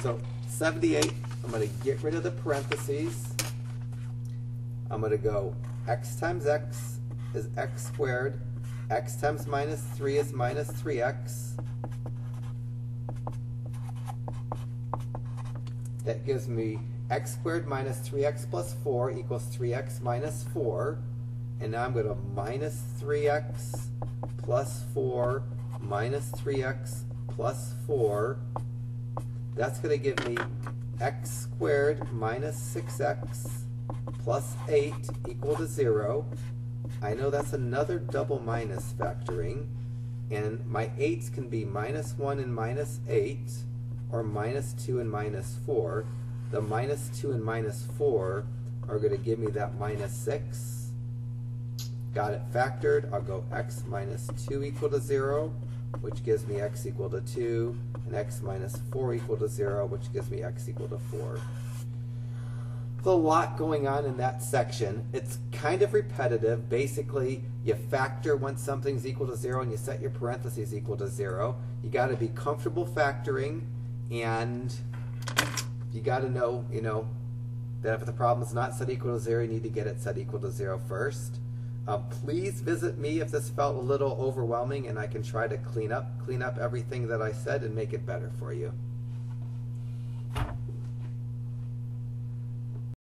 So 78, I'm going to get rid of the parentheses. I'm going to go x times x is x squared. X times minus 3 is minus 3x. That gives me x squared minus 3x plus 4 equals 3x minus 4. And now I'm going to minus 3x plus 4 minus 3x plus 4. That's going to give me x squared minus 6x plus 8 equal to 0. I know that's another double minus factoring. And my 8's can be minus 1 and minus 8, or minus 2 and minus 4. The minus 2 and minus 4 are going to give me that minus 6. Got it factored. I'll go x minus 2 equal to 0, which gives me x equal to 2, and x minus 4 equal to 0, which gives me x equal to 4. There's a lot going on in that section. It's kind of repetitive. Basically, you factor when something's equal to 0 and you set your parentheses equal to 0. You got to be comfortable factoring, and you got to know, that if the problem's not set equal to 0, you need to get it set equal to 0 first. Please visit me if this felt a little overwhelming, and I can try to clean up everything that I said and make it better for you.